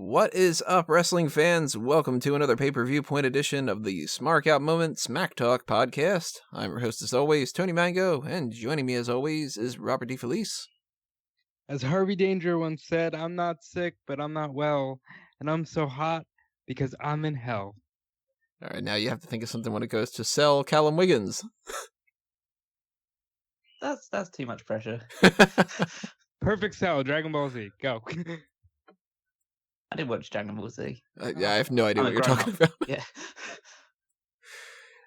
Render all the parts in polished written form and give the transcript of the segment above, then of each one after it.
What is up, wrestling fans? Welcome to another Pay-Per-Viewpoint edition of the Smark Out Moment Smack Talk podcast. I'm your host, as always, Tony Mango, and joining me, as always, is Robert DeFelice. As Harvey Danger once said, I'm not sick, but I'm not well, and I'm so hot because I'm in hell. All right, now you have to think of something when it goes to sell Callum Wiggins. That's too much pressure. Perfect Cell, Dragon Ball Z, go. I didn't watch Dragon Ball Z. Yeah, I have no idea I'm what a you're talking grown-up. about. Yeah.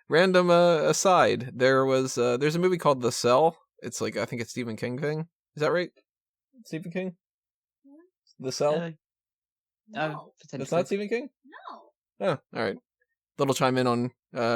Random aside, there's a movie called The Cell. It's like, I think it's Stephen King thing. Is that right? Stephen King? The Cell? No. It's not Stephen King? No. Oh, all right. Little chime in on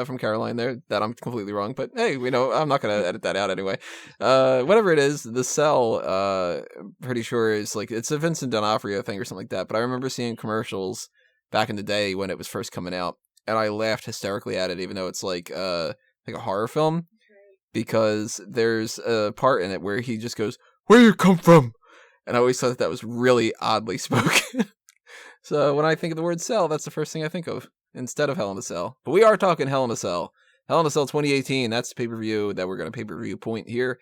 from Caroline there that I'm completely wrong, but hey, we know I'm not gonna edit that out anyway. Whatever it is, The Cell, pretty sure is like it's a Vincent D'Onofrio thing or something like that. But I remember seeing commercials back in the day when it was first coming out, and I laughed hysterically at it, even though it's like a horror film, because there's a part in it where he just goes, "Where you come from?" And I always thought that was really oddly spoken. So when I think of the word cell, that's the first thing I think of instead of Hell in a Cell. But we are talking Hell in a Cell. Hell in a Cell 2018, that's the pay-per-view that we're going to pay-per-view point here.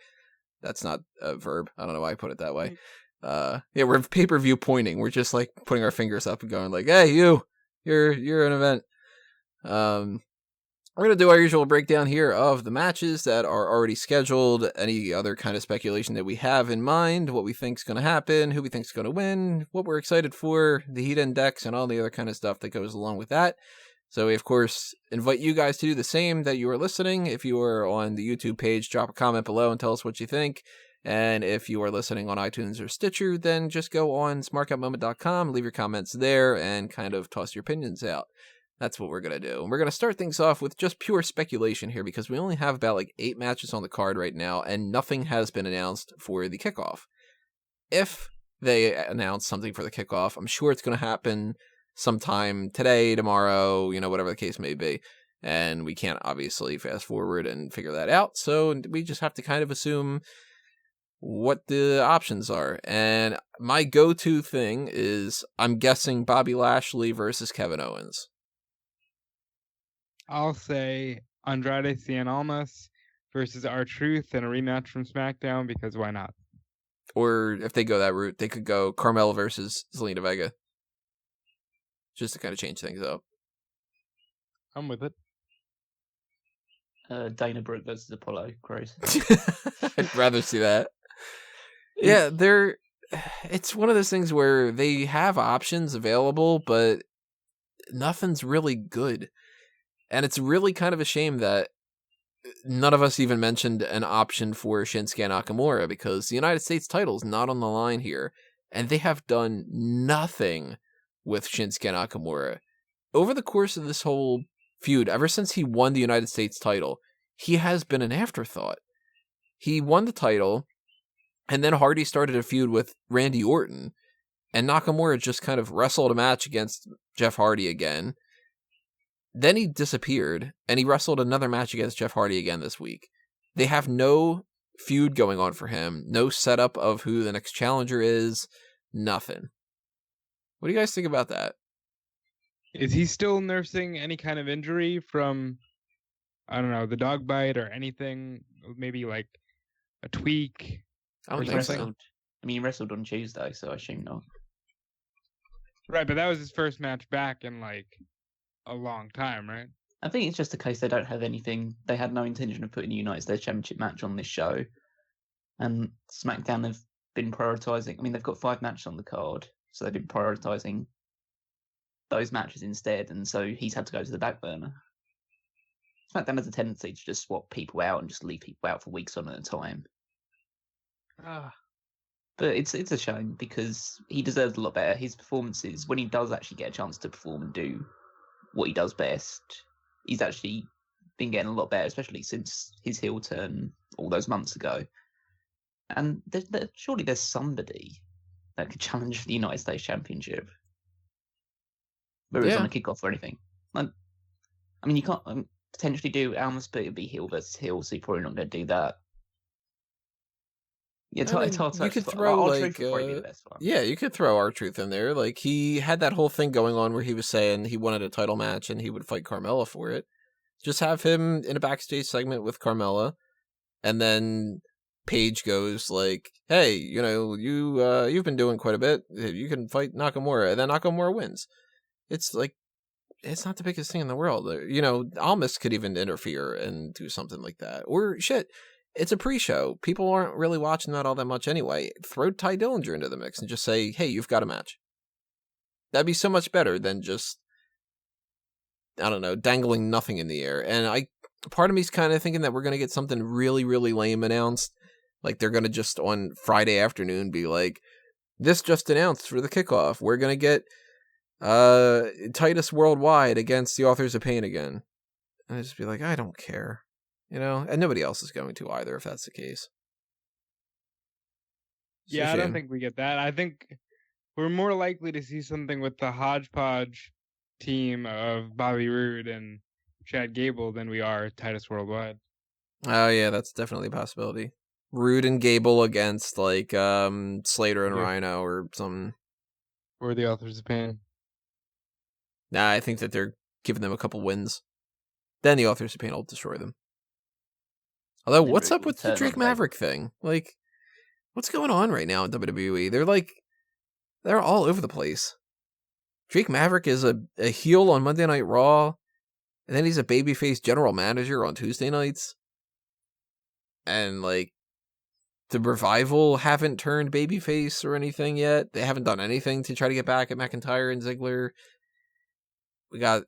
That's not a verb. I don't know why I put it that way. Yeah, we're pay-per-view pointing. We're just like putting our fingers up and going like, hey, you're an event. We're going to do our usual breakdown here of the matches that are already scheduled, any other kind of speculation that we have in mind, what we think's going to happen, who we think's going to win, what we're excited for, the heat index, and all the other kind of stuff that goes along with that. So we, of course, invite you guys to do the same that you are listening. If you are on the YouTube page, drop a comment below and tell us what you think. And if you are listening on iTunes or Stitcher, then just go on smarkoutmoment.com, leave your comments there, and kind of toss your opinions out. That's what we're going to do. And we're going to start things off with just pure speculation here because we only have about like 8 matches on the card right now and nothing has been announced for the kickoff. If they announce something for the kickoff, I'm sure it's going to happen sometime today, tomorrow, whatever the case may be. And we can't obviously fast forward and figure that out. So we just have to kind of assume what the options are. And my go-to thing is I'm guessing Bobby Lashley versus Kevin Owens. I'll say Andrade Cien Almas versus R-Truth in a rematch from SmackDown because why not? Or if they go that route, they could go Carmella versus Zelina Vega. Just to kind of change things up. I'm with it. Dana Brooke versus Apollo Crews. I'd rather see that. Yeah, it's one of those things where they have options available, but nothing's really good. And it's really kind of a shame that none of us even mentioned an option for Shinsuke Nakamura because the United States title is not on the line here. And they have done nothing with Shinsuke Nakamura. Over the course of this whole feud, ever since he won the United States title, he has been an afterthought. He won the title, and then Hardy started a feud with Randy Orton, and Nakamura just kind of wrestled a match against Jeff Hardy again. Then he disappeared, and he wrestled another match against Jeff Hardy again this week. They have no feud going on for him, no setup of who the next challenger is, nothing. What do you guys think about that? Is he still nursing any kind of injury from, I don't know, the dog bite or anything? Maybe like a tweak? I don't He think so. wrestled. I mean, he wrestled on Tuesday, so I assume not. Right, but that was his first match back in like a long time, right? I think it's just a case they don't have anything. They had no intention of putting a United States Championship match on this show. And SmackDown have been prioritising. I mean, they've got 5 matches on the card, so they've been prioritising those matches instead. And so he's had to go to the back burner. SmackDown has a tendency to just swap people out and just leave people out for weeks on at a time. But it's a shame because he deserves a lot better. His performances, when he does actually get a chance to perform and do what he does best, he's actually been getting a lot better, especially since his heel turn all those months ago. And surely there's somebody that could challenge for the United States Championship. Whether it's on a kickoff or anything. I mean, you can't potentially do Almas, but it'd be heel versus heel, so you're probably not going to do that. Yeah, I mean, you could throw R-Truth would probably be the best one. yeah, you could throw R-Truth in there. Like he had that whole thing going on where he was saying he wanted a title match and he would fight Carmella for it. Just have him in a backstage segment with Carmella, and then Paige goes like, "Hey, you've been doing quite a bit. You can fight Nakamura," and then Nakamura wins. It's like it's not the biggest thing in the world. Almas could even interfere and do something like that. Or shit, it's a pre-show. People aren't really watching that all that much anyway. Throw Ty Dillinger into the mix and just say, "Hey, you've got a match." That'd be so much better than just, I don't know, dangling nothing in the air. And part of me's kind of thinking that we're gonna get something really, really lame announced. Like they're gonna just on Friday afternoon be like, "This just announced for the kickoff. We're gonna get Titus Worldwide against the Authors of Pain again." And I just be like, I don't care. And nobody else is going to either if that's the case. Yeah, I don't think we get that. I think we're more likely to see something with the hodgepodge team of Bobby Roode and Chad Gable than we are Titus Worldwide. Oh yeah, that's definitely a possibility. Roode and Gable against like Slater and Rhino or something. Or the Authors of Pain. Nah, I think that they're giving them a couple wins. Then the Authors of Pain will destroy them. Although, what's up with the Drake Maverick thing? Like, what's going on right now in WWE? They're all over the place. Drake Maverick is a heel on Monday Night Raw, and then he's a babyface general manager on Tuesday nights. And, like, the Revival haven't turned babyface or anything yet. They haven't done anything to try to get back at McIntyre and Ziggler. We got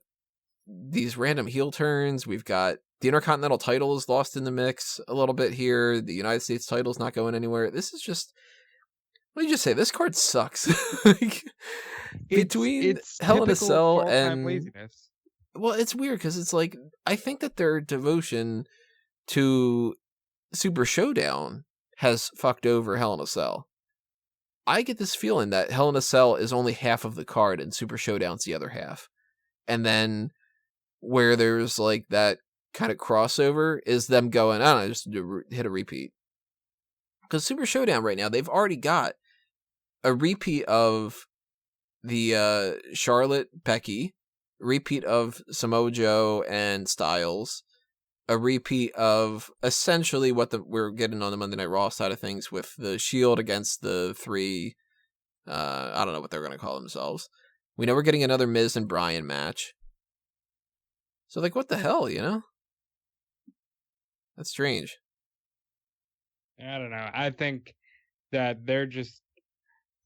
these random heel turns. We've got the Intercontinental title is lost in the mix a little bit here. The United States title is not going anywhere. This is just, let me just say, this card sucks. Between Hell in a Cell and laziness. Well, it's weird because it's like, I think that their devotion to Super Showdown has fucked over Hell in a Cell. I get this feeling that Hell in a Cell is only half of the card and Super Showdown's the other half. And then where there's like that kind of crossover is them going, I don't know, just hit a repeat. Because Super Showdown right now, they've already got a repeat of the Charlotte Becky, repeat of Samoa Joe and Styles, a repeat of essentially what we're getting on the Monday Night Raw side of things with the Shield against the three, I don't know what they're going to call themselves. We know we're getting another Miz and Bryan match. So, like, what the hell, That's strange. I don't know. I think that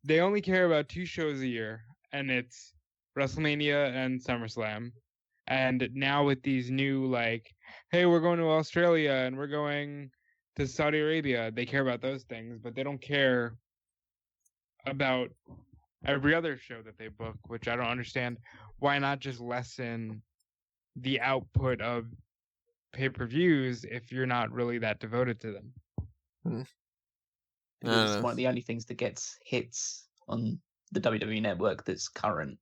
they only care about 2 shows a year, and it's WrestleMania and SummerSlam. And now with these new, like, hey, we're going to Australia and we're going to Saudi Arabia, they care about those things, but they don't care about every other show that they book, which I don't understand. Why not just lessen the output of pay-per-views if you're not really that devoted to them? It's one of the only things that gets hits on the WWE network that's current.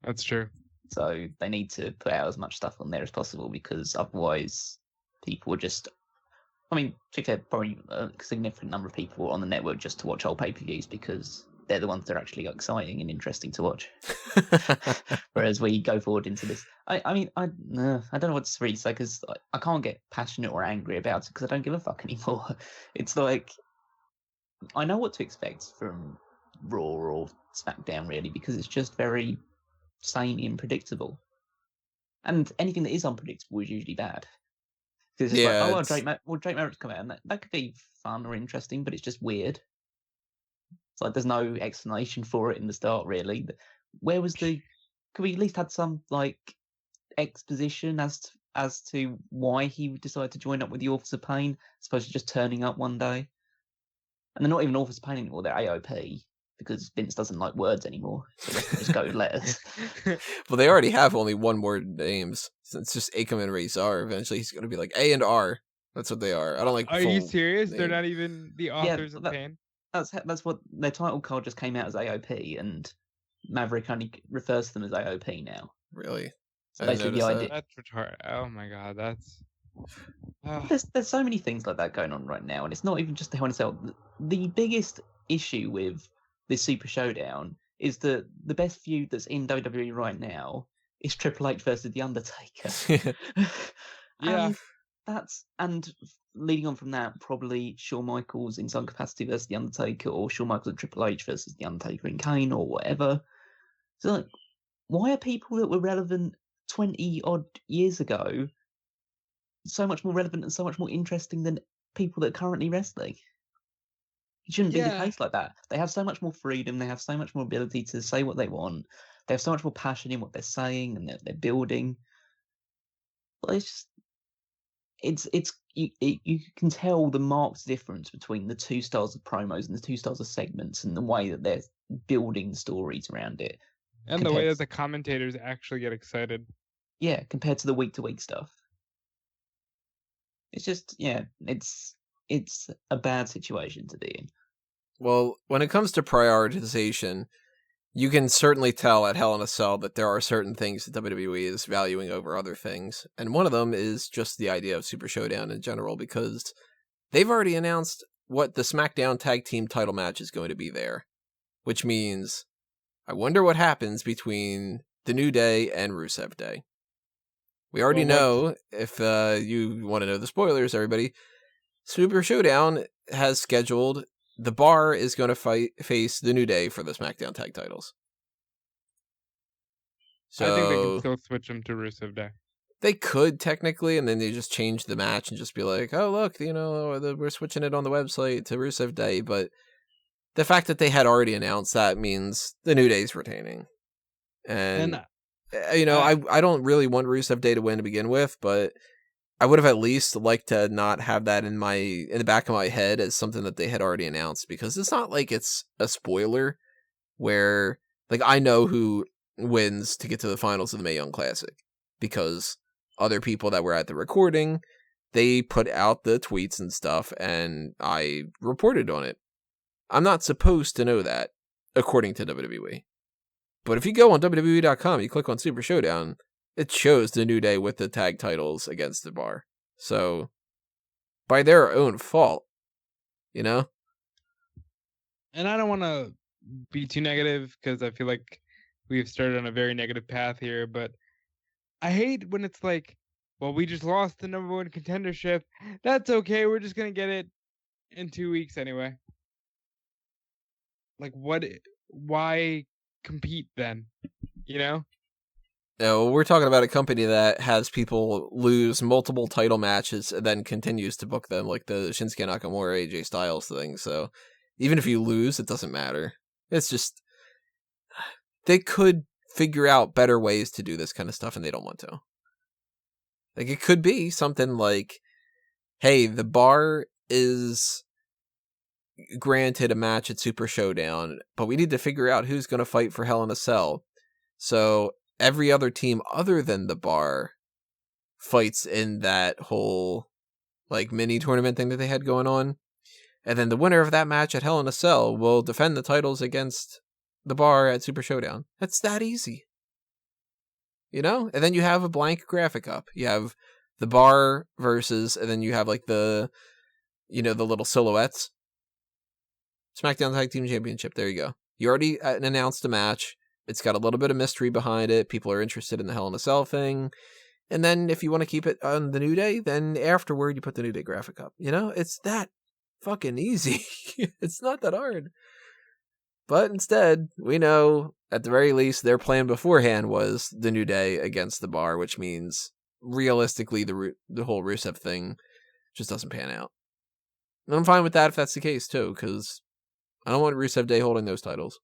That's true. So they need to put out as much stuff on there as possible, because otherwise people would just, probably a significant number of people on the network just to watch old pay-per-views because they're the ones that are actually exciting and interesting to watch. Whereas we go forward into this, I don't know what to really say, because I can't get passionate or angry about it because I don't give a fuck anymore. It's like, I know what to expect from Raw or SmackDown, really, because it's just very samey and predictable. And anything that is unpredictable is usually bad. Because it's like, Drake Maverick's come out, and that could be fun or interesting, but it's just weird. It's like there's no explanation for it in the start, really. Where was could we at least had some, like, exposition as to why he decided to join up with the Authors of Pain, as opposed to just turning up one day? And they're not even Authors of Pain anymore, they're AOP, because Vince doesn't like words anymore, so they can just go with letters. Well, they already have only one word names. So it's just Akam and Razor. Eventually he's going to be like A and R. That's what they are. I don't like. Are you serious? Name. They're not even the Authors of Pain? That's what their title card just came out as AOP, and Maverick only refers to them as AOP now. Really? So basically the idea. That's retarded. Oh my god, that's. There's so many things like that going on right now, and it's not even just the Hell in a Cell. The biggest issue with this Super Showdown is that the best feud that's in WWE right now is Triple H versus The Undertaker. Yeah. And leading on from that, probably Shawn Michaels in some capacity versus The Undertaker, or Shawn Michaels and Triple H versus The Undertaker and Kane, or whatever. So, like, why are people that were relevant 20 odd years ago so much more relevant and so much more interesting than people that are currently wrestling? It shouldn't be the case like that. They have so much more freedom. They have so much more ability to say what they want. They have so much more passion in what they're saying and they're building. But you can tell the marked difference between the two styles of promos and the two styles of segments and the way that they're building stories around it. And the way that the commentators actually get excited. Yeah, compared to the week-to-week stuff. It's just, it's a bad situation to be in. Well, when it comes to prioritization, you can certainly tell at Hell in a Cell that there are certain things that WWE is valuing over other things. And one of them is just the idea of Super Showdown in general, because they've already announced what the SmackDown Tag Team title match is going to be there. Which means, I wonder what happens between the New Day and Rusev Day. We already know, if you want to know the spoilers, everybody, Super Showdown has scheduled the Bar is going to face the New Day for the SmackDown Tag Titles. So I think they can still switch them to Rusev Day. They could technically, and then they just change the match and just be like, "Oh, look, we're switching it on the website to Rusev Day." But the fact that they had already announced that means the New Day's retaining, and I don't really want Rusev Day to win to begin with, but I would have at least liked to not have that in the back of my head as something that they had already announced, because it's not like it's a spoiler where, like, I know who wins to get to the finals of the Mae Young Classic, because other people that were at the recording, they put out the tweets and stuff, and I reported on it. I'm not supposed to know that, according to WWE. But if you go on WWE.com, you click on Super Showdown, it shows the New Day with the tag titles against the Bar. So, by their own fault, And I don't want to be too negative, because I feel like we've started on a very negative path here, but I hate when it's like, well, we just lost the number one contendership. That's okay. We're just going to get it in 2 weeks anyway. Like, why compete then? No, we're talking about a company that has people lose multiple title matches and then continues to book them, like the Shinsuke Nakamura, AJ Styles thing. So even if you lose, it doesn't matter. It's just, they could figure out better ways to do this kind of stuff, and they don't want to. Like, it could be something like, hey, the Bar is granted a match at Super Showdown, but we need to figure out who's going to fight for Hell in a Cell. So every other team other than the Bar fights in that whole, like, mini tournament thing that they had going on. And then the winner of that match at Hell in a Cell will defend the titles against the Bar at Super Showdown. That's that easy. And then you have a blank graphic up. You have the Bar versus, and then you have, like, the little silhouettes. SmackDown Tag Team Championship. There you go. You already announced a match. It's got a little bit of mystery behind it. People are interested in the Hell in a Cell thing. And then if you want to keep it on the New Day, then afterward you put the New Day graphic up. It's that fucking easy. It's not that hard. But instead, we know, at the very least, their plan beforehand was the New Day against the Bar, which means, realistically, the whole Rusev thing just doesn't pan out. And I'm fine with that if that's the case, too, because I don't want Rusev Day holding those titles.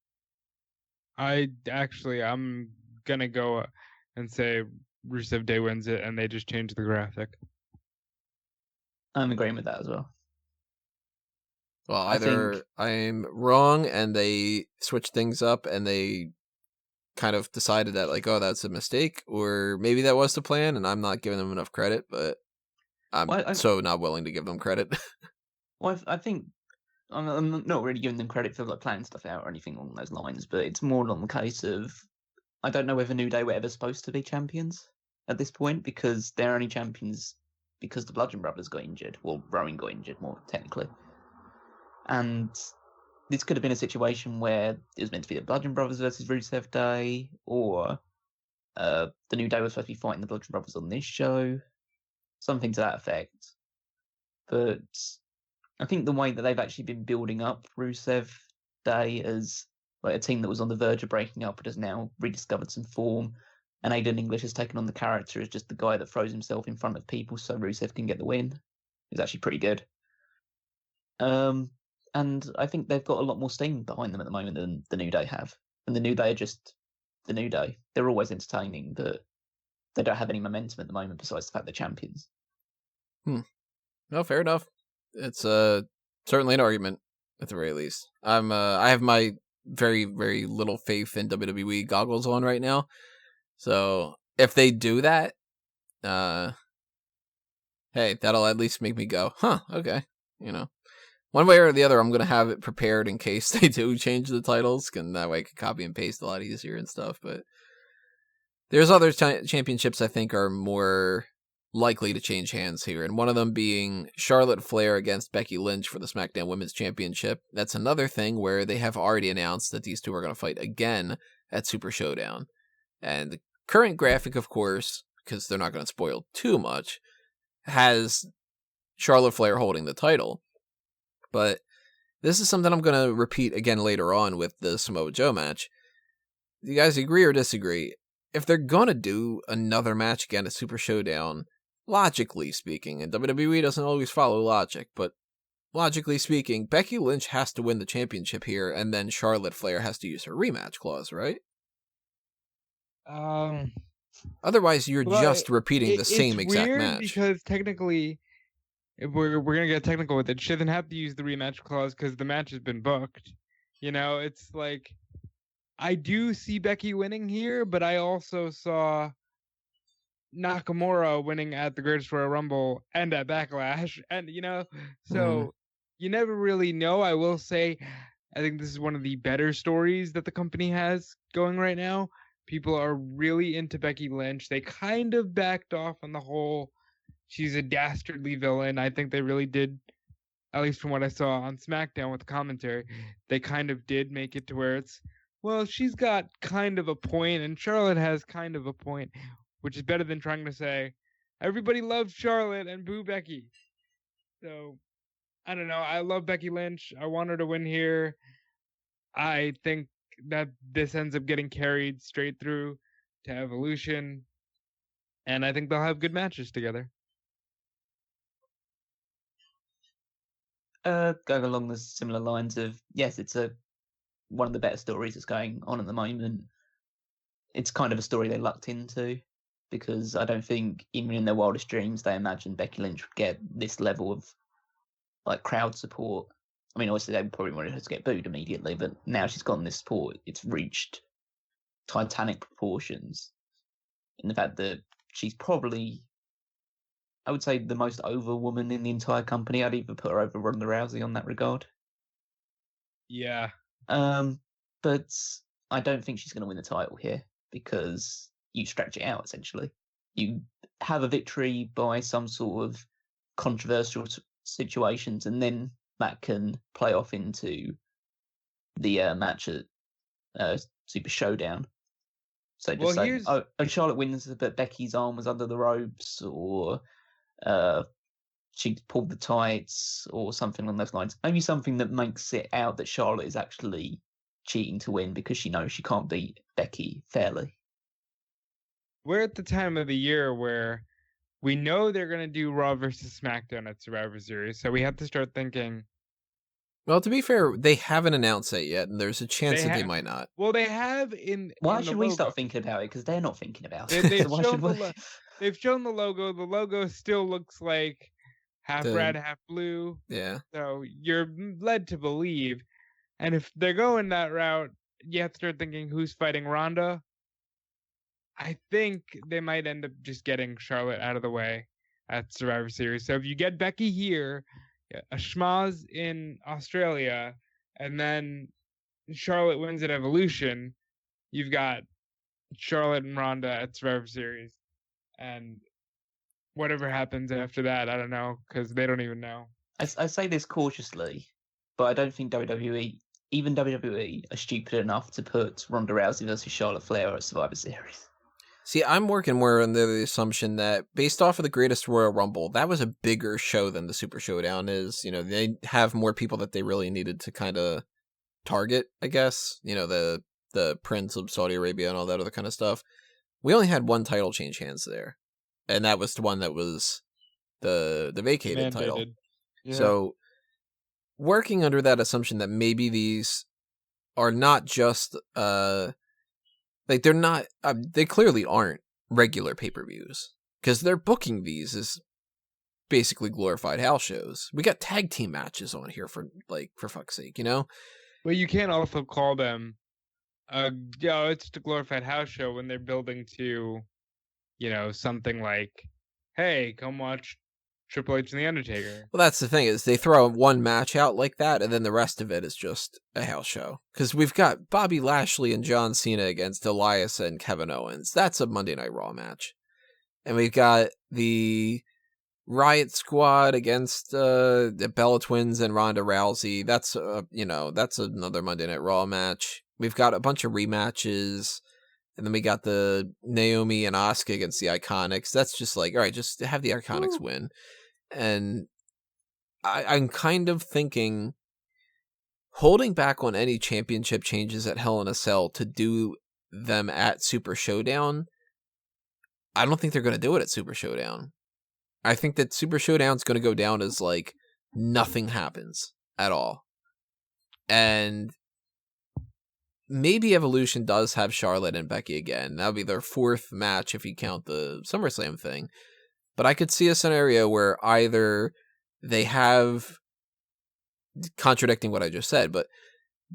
I'm gonna go and say Rusev Day wins it, and they just change the graphic. I'm agreeing with that as well. Well, either I'm wrong and they switched things up and they kind of decided that, like, oh, that's a mistake, or maybe that was the plan and I'm not giving them enough credit, but I'm so not willing to give them credit. Well, I think I'm not really giving them credit for, like, planning stuff out or anything along those lines, but it's more on the case of, I don't know whether New Day were ever supposed to be champions at this point, because they're only champions because the Bludgeon Brothers got injured. Well, Rowan got injured, more technically. And this could have been a situation where it was meant to be the Bludgeon Brothers versus Rusev Day, or the New Day was supposed to be fighting the Bludgeon Brothers on this show. Something to that effect. But I think the way that they've actually been building up Rusev Day as like a team that was on the verge of breaking up but has now rediscovered some form, and Aiden English has taken on the character as just the guy that throws himself in front of people so Rusev can get the win, is actually pretty good. And I think they've got a lot more steam behind them at the moment than the New Day have. And the New Day are just the New Day. They're always entertaining, but they don't have any momentum at the moment besides the fact they're champions. No, fair enough. It's certainly an argument at the very least. I have my very, very little faith in WWE goggles on right now. So if they do that, hey, that'll at least make me go, huh, okay. One way or the other, I'm going to have it prepared in case they do change the titles, and that way I can copy and paste a lot easier and stuff. But there's other championships I think are more likely to change hands here, and one of them being Charlotte Flair against Becky Lynch for the SmackDown Women's Championship. That's another thing where they have already announced that these two are going to fight again at Super Showdown. And the current graphic, of course, because they're not going to spoil too much, has Charlotte Flair holding the title. But this is something I'm going to repeat again later on with the Samoa Joe match. Do you guys agree or disagree? If they're going to do another match again at Super Showdown, logically speaking, and WWE doesn't always follow logic, but logically speaking, Becky Lynch has to win the championship here, and then Charlotte Flair has to use her rematch clause, right? Otherwise, you're just repeating the same exact match. Because technically, if we're gonna get technical with it, she doesn't have to use the rematch clause because the match has been booked. It's like I do see Becky winning here, but I also saw Nakamura winning at the Greatest Royal Rumble and at Backlash, and so you never really know. I will say, I think this is one of the better stories that the company has going right now. People are really into Becky Lynch. They kind of backed off on the whole she's a dastardly villain. I think they really did, at least from what I saw on SmackDown with the commentary, they kind of did make it to where it's, well, she's got kind of a point, and Charlotte has kind of a point, which is better than trying to say, everybody loves Charlotte and boo Becky. So, I don't know. I love Becky Lynch. I want her to win here. I think that this ends up getting carried straight through to Evolution, and I think they'll have good matches together. Going along the similar lines of, yes, it's one of the better stories that's going on at the moment. It's kind of a story they lucked into, because I don't think even in their wildest dreams they imagined Becky Lynch would get this level of like crowd support. I mean, obviously they probably wanted her to get booed immediately, but now she's gotten this support. It's reached titanic proportions in the fact that she's probably, I would say, the most over woman in the entire company. I'd even put her over Ronda Rousey on that regard. Yeah. But I don't think she's going to win the title here, because you stretch it out, essentially. You have a victory by some sort of controversial situations, and then that can play off into the match at Super Showdown. So just say, Charlotte wins, but Becky's arm was under the ropes, or she pulled the tights, or something along those lines. Maybe something that makes it out that Charlotte is actually cheating to win because she knows she can't beat Becky fairly. We're at the time of the year where we know they're going to do Raw versus SmackDown at Survivor Series, so we have to start thinking. Well, to be fair, they haven't announced it yet, and there's a chance that they might not. Well, they have in. Why in should we start thinking about it? Because they're not thinking about it. They've shown the logo. The logo still looks like half red, half blue. Yeah. So you're led to believe. And if they're going that route, you have to start thinking who's fighting Ronda. I think they might end up just getting Charlotte out of the way at Survivor Series. So if you get Becky here, a schmaz in Australia, and then Charlotte wins at Evolution, you've got Charlotte and Ronda at Survivor Series. And whatever happens after that, I don't know, because they don't even know. I say this cautiously, but I don't think even WWE, are stupid enough to put Ronda Rousey versus Charlotte Flair at Survivor Series. See, I'm working more under the assumption that based off of the Greatest Royal Rumble, that was a bigger show than the Super Showdown is. They have more people that they really needed to kind of target, I guess. The Prince of Saudi Arabia and all that other kind of stuff. We only had one title change hands there, and that was the one that was the vacated title. Mandated. Yeah. So, working under that assumption that maybe these are not just they're not they clearly aren't regular pay-per-views, because they're booking these as basically glorified house shows. We got tag team matches on here for fuck's sake, But you can't also call them it's just a glorified house show when they're building to, something like, hey, come watch Triple H and The Undertaker. Well, that's the thing, is they throw one match out like that, and then the rest of it is just a house show. Because we've got Bobby Lashley and John Cena against Elias and Kevin Owens. That's a Monday Night Raw match. And we've got the Riot Squad against the Bella Twins and Ronda Rousey. That's that's another Monday Night Raw match. We've got a bunch of rematches, and then we got the Naomi and Asuka against the Iconics. That's just all right, just have the Iconics win. And I'm kind of thinking holding back on any championship changes at Hell in a Cell to do them at Super Showdown. I don't think they're going to do it at Super Showdown. I think that Super Showdown's going to go down as nothing happens at all. And maybe Evolution does have Charlotte and Becky again. That'll be their fourth match if you count the SummerSlam thing. But I could see a scenario where either they have, contradicting what I just said, but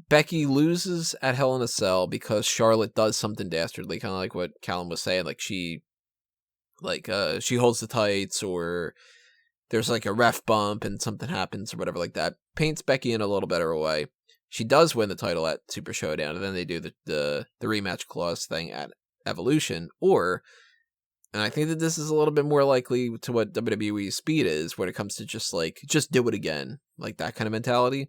Becky loses at Hell in a Cell because Charlotte does something dastardly, kind of like what Callum was saying, she holds the tights, or there's a ref bump and something happens or whatever like that. Paints Becky in a little better way. She does win the title at Super Showdown, and then they do the rematch clause thing at Evolution. Or, and I think that this is a little bit more likely to what WWE's speed is when it comes to just do it again, that kind of mentality.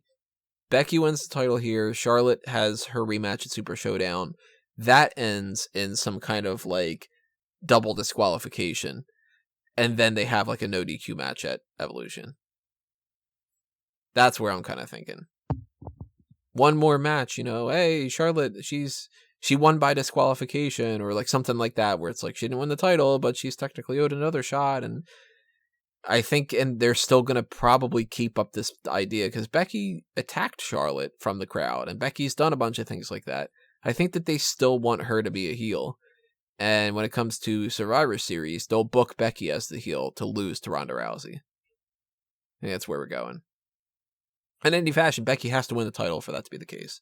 Becky wins the title here. Charlotte has her rematch at Super Showdown. That ends in some kind of double disqualification, and then they have a no DQ match at Evolution. That's where I'm kind of thinking. One more match, hey, Charlotte, she won by disqualification, or something like that, where it's she didn't win the title, but she's technically owed another shot. And I think, and they're still going to probably keep up this idea, because Becky attacked Charlotte from the crowd, and Becky's done a bunch of things like that. I think that they still want her to be a heel. And when it comes to Survivor Series, they'll book Becky as the heel to lose to Ronda Rousey. I think that's where we're going. In any fashion, Becky has to win the title for that to be the case.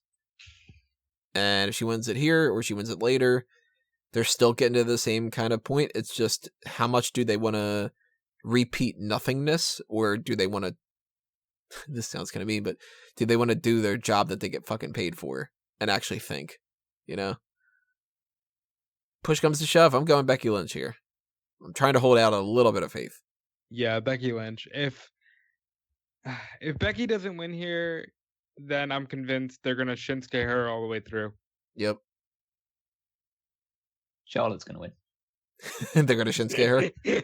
And if she wins it here, or she wins it later, they're still getting to the same kind of point. It's just, how much do they want to repeat nothingness? Or do they want to, this sounds kind of mean, but do they want to do their job that they get fucking paid for and actually think, Push comes to shove, I'm going Becky Lynch here. I'm trying to hold out a little bit of faith. Yeah, Becky Lynch. If Becky doesn't win here, then I'm convinced they're going to Shinsuke her all the way through. Yep. Charlotte's going to win. They're going to Shinsuke her?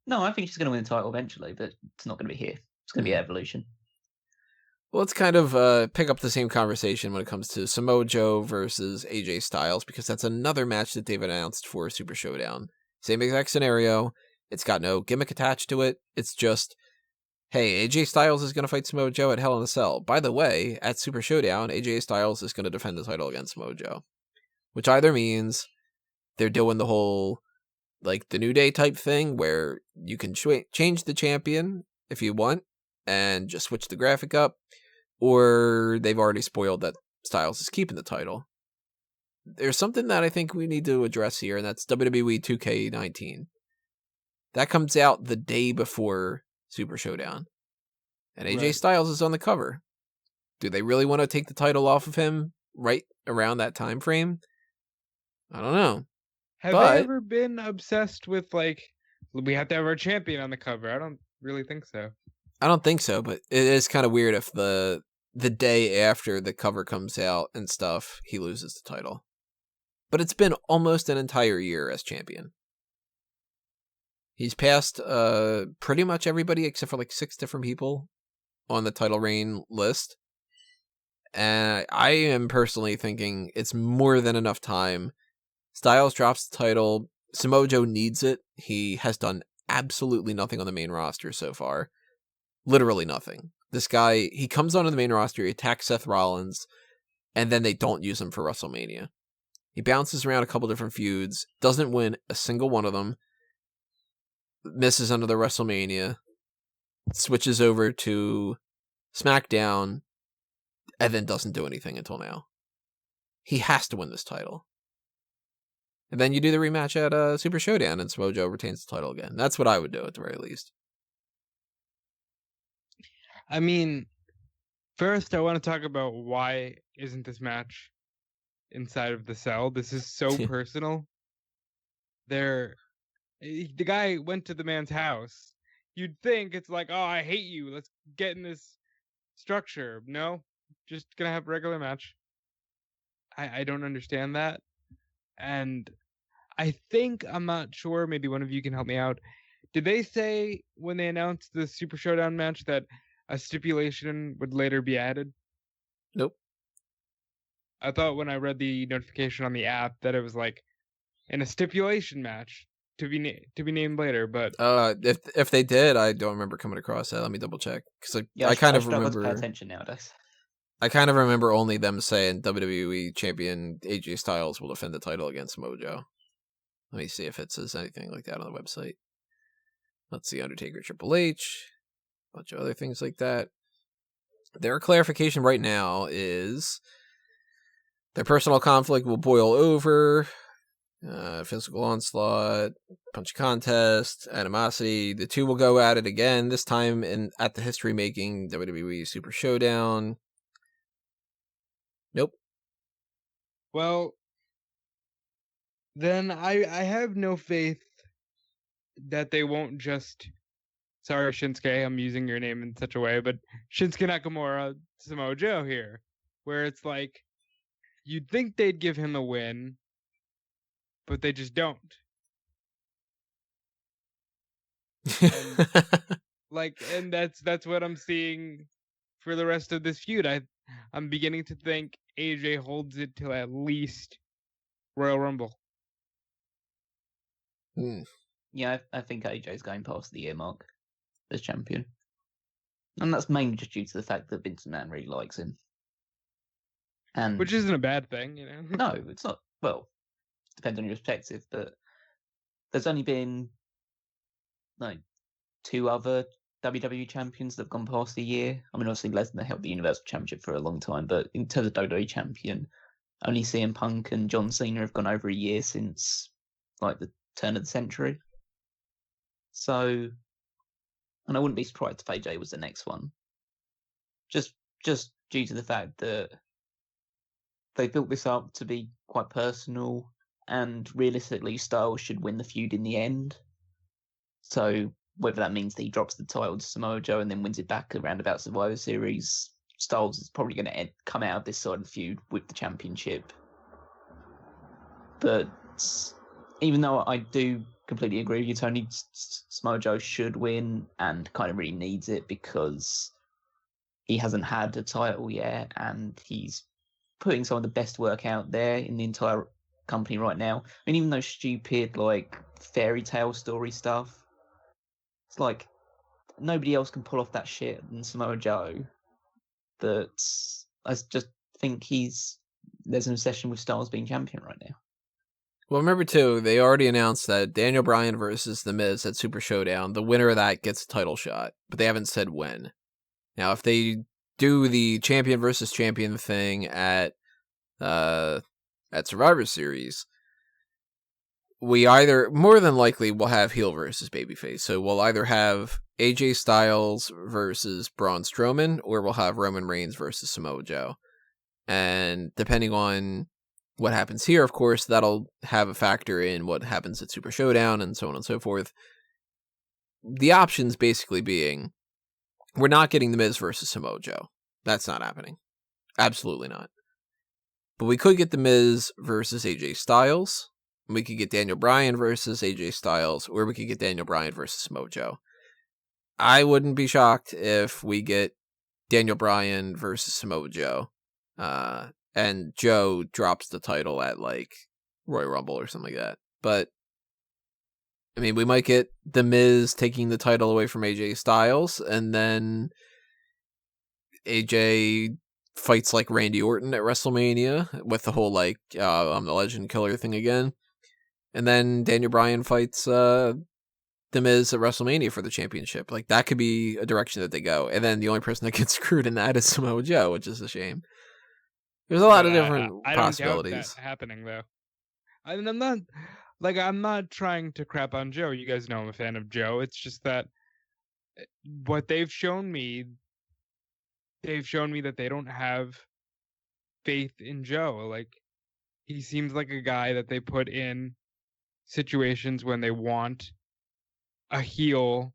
No, I think she's going to win the title eventually, but it's not going to be here. It's going to be Evolution. Well, let's kind of pick up the same conversation when it comes to Samoa Joe versus AJ Styles, because that's another match that they've announced for Super Showdown. Same exact scenario. It's got no gimmick attached to it. It's just, hey, AJ Styles is going to fight Samoa Joe at Hell in a Cell. By the way, at Super Showdown, AJ Styles is going to defend the title against Samoa Joe. Which either means they're doing the whole, the New Day type thing, where you can change the champion if you want, and just switch the graphic up. Or they've already spoiled that Styles is keeping the title. There's something that I think we need to address here, and that's WWE 2K19. That comes out the day before Super Showdown. And AJ Styles is on the cover. Do they really want to take the title off of him right around that time frame? I don't know. Have they ever been obsessed with we have to have our champion on the cover. I don't really think so. I don't think so, but it is kind of weird if the day after the cover comes out and stuff, he loses the title. But it's been almost an entire year as champion. He's passed pretty much everybody except for like 6 different people on the title reign list. And I am personally thinking it's more than enough time. Styles drops the title. Samoa Joe needs it. He has done absolutely nothing on the main roster so far. Literally nothing. This guy, he comes onto the main roster, he attacks Seth Rollins, and then they don't use him for WrestleMania. He bounces around a couple different feuds, doesn't win a single one of them, misses another WrestleMania, switches over to SmackDown, and then doesn't do anything until now. He has to win this title. And then you do the rematch at Super Showdown, and Samoa Joe retains the title again. That's what I would do at the very least. I mean, first I want to talk about why isn't this match inside of the cell? This is so personal. The guy went to the man's house. You'd think it's like, oh, I hate you. Let's get in this structure. No, just gonna have a regular match. I don't understand that. And I think, I'm not sure, maybe one of you can help me out. Did they say when they announced the Super Showdown match that a stipulation would later be added? Nope. I thought when I read the notification on the app that it was like in a stipulation match to be named later, but if they did, I don't remember coming across that. Let me double check because I kind of remember. Pay attention nowadays. I kind of remember only them saying WWE champion AJ Styles will defend the title against Samoa Joe. Let me see if it says anything like that on the website. Let's see, Undertaker, Triple H, a bunch of other things like that. Their clarification right now is their personal conflict will boil over, physical onslaught, punch contest, animosity. The two will go at it again, this time at the history-making WWE Super Showdown. Nope. Well, then I have no faith that they won't just... Sorry, Shinsuke, I'm using your name in such a way, but Shinsuke Nakamura, Samoa Joe here, where it's like, you'd think they'd give him a win, but they just don't. And that's what I'm seeing for the rest of this feud. I'm beginning to think AJ holds it till at least Royal Rumble. Yeah, I think AJ's going past the year mark as champion. And that's mainly just due to the fact that Vince McMahon really likes him. And which isn't a bad thing, you know? No, it's not. Well, depends on your perspective, but there's only been like 2 other WWE champions that have gone past a year. I mean, obviously Lesnar held the Universal Championship for a long time, but in terms of WWE champion, only CM Punk and John Cena have gone over a year since like the turn of the century. So, and I wouldn't be surprised if AJ was the next one. Just due to the fact that they built this up to be quite personal, and realistically, Styles should win the feud in the end. So, whether that means that he drops the title to Samoa Joe and then wins it back around about Survivor Series, Styles is probably going to come out of this side of the feud with the championship. But even though I do completely agree with you, Tony, Samoa Joe should win and kind of really needs it because he hasn't had a title yet and he's putting some of the best work out there in the entire company right now. I mean, even those stupid, like, fairy tale story stuff, it's like nobody else can pull off that shit than Samoa Joe. But I just think there's an obsession with Styles being champion right now. Well, remember, too, they already announced that Daniel Bryan versus The Miz at Super Showdown, the winner of that gets a title shot, but they haven't said when. Now, if they do the champion versus champion thing at Survivor Series, we either, more than likely, will have heel versus babyface. So we'll either have AJ Styles versus Braun Strowman, or we'll have Roman Reigns versus Samoa Joe. And depending on what happens here, of course, that'll have a factor in what happens at Super Showdown and so on and so forth. the options basically being, we're not getting The Miz versus Samoa Joe. That's not happening. Absolutely not. But we could get The Miz versus AJ Styles. We could get Daniel Bryan versus AJ Styles, or we could get Daniel Bryan versus Samoa Joe. I wouldn't be shocked if we get Daniel Bryan versus Samoa Joe, and Joe drops the title at like Royal Rumble or something like that. But I mean, we might get The Miz taking the title away from AJ Styles, and then AJ fights like Randy Orton at WrestleMania with the whole like I'm the Legend Killer thing again. And then Daniel Bryan fights The Miz at WrestleMania for the championship. Like, that could be a direction that they go. And then the only person that gets screwed in that is Samoa Joe, which is a shame. There's a lot of different possibilities. I don't doubt that happening, though. I mean, I'm not trying to crap on Joe. You guys know I'm a fan of Joe. It's just that what they've shown me that they don't have faith in Joe. Like, he seems like a guy that they put in situations when they want a heel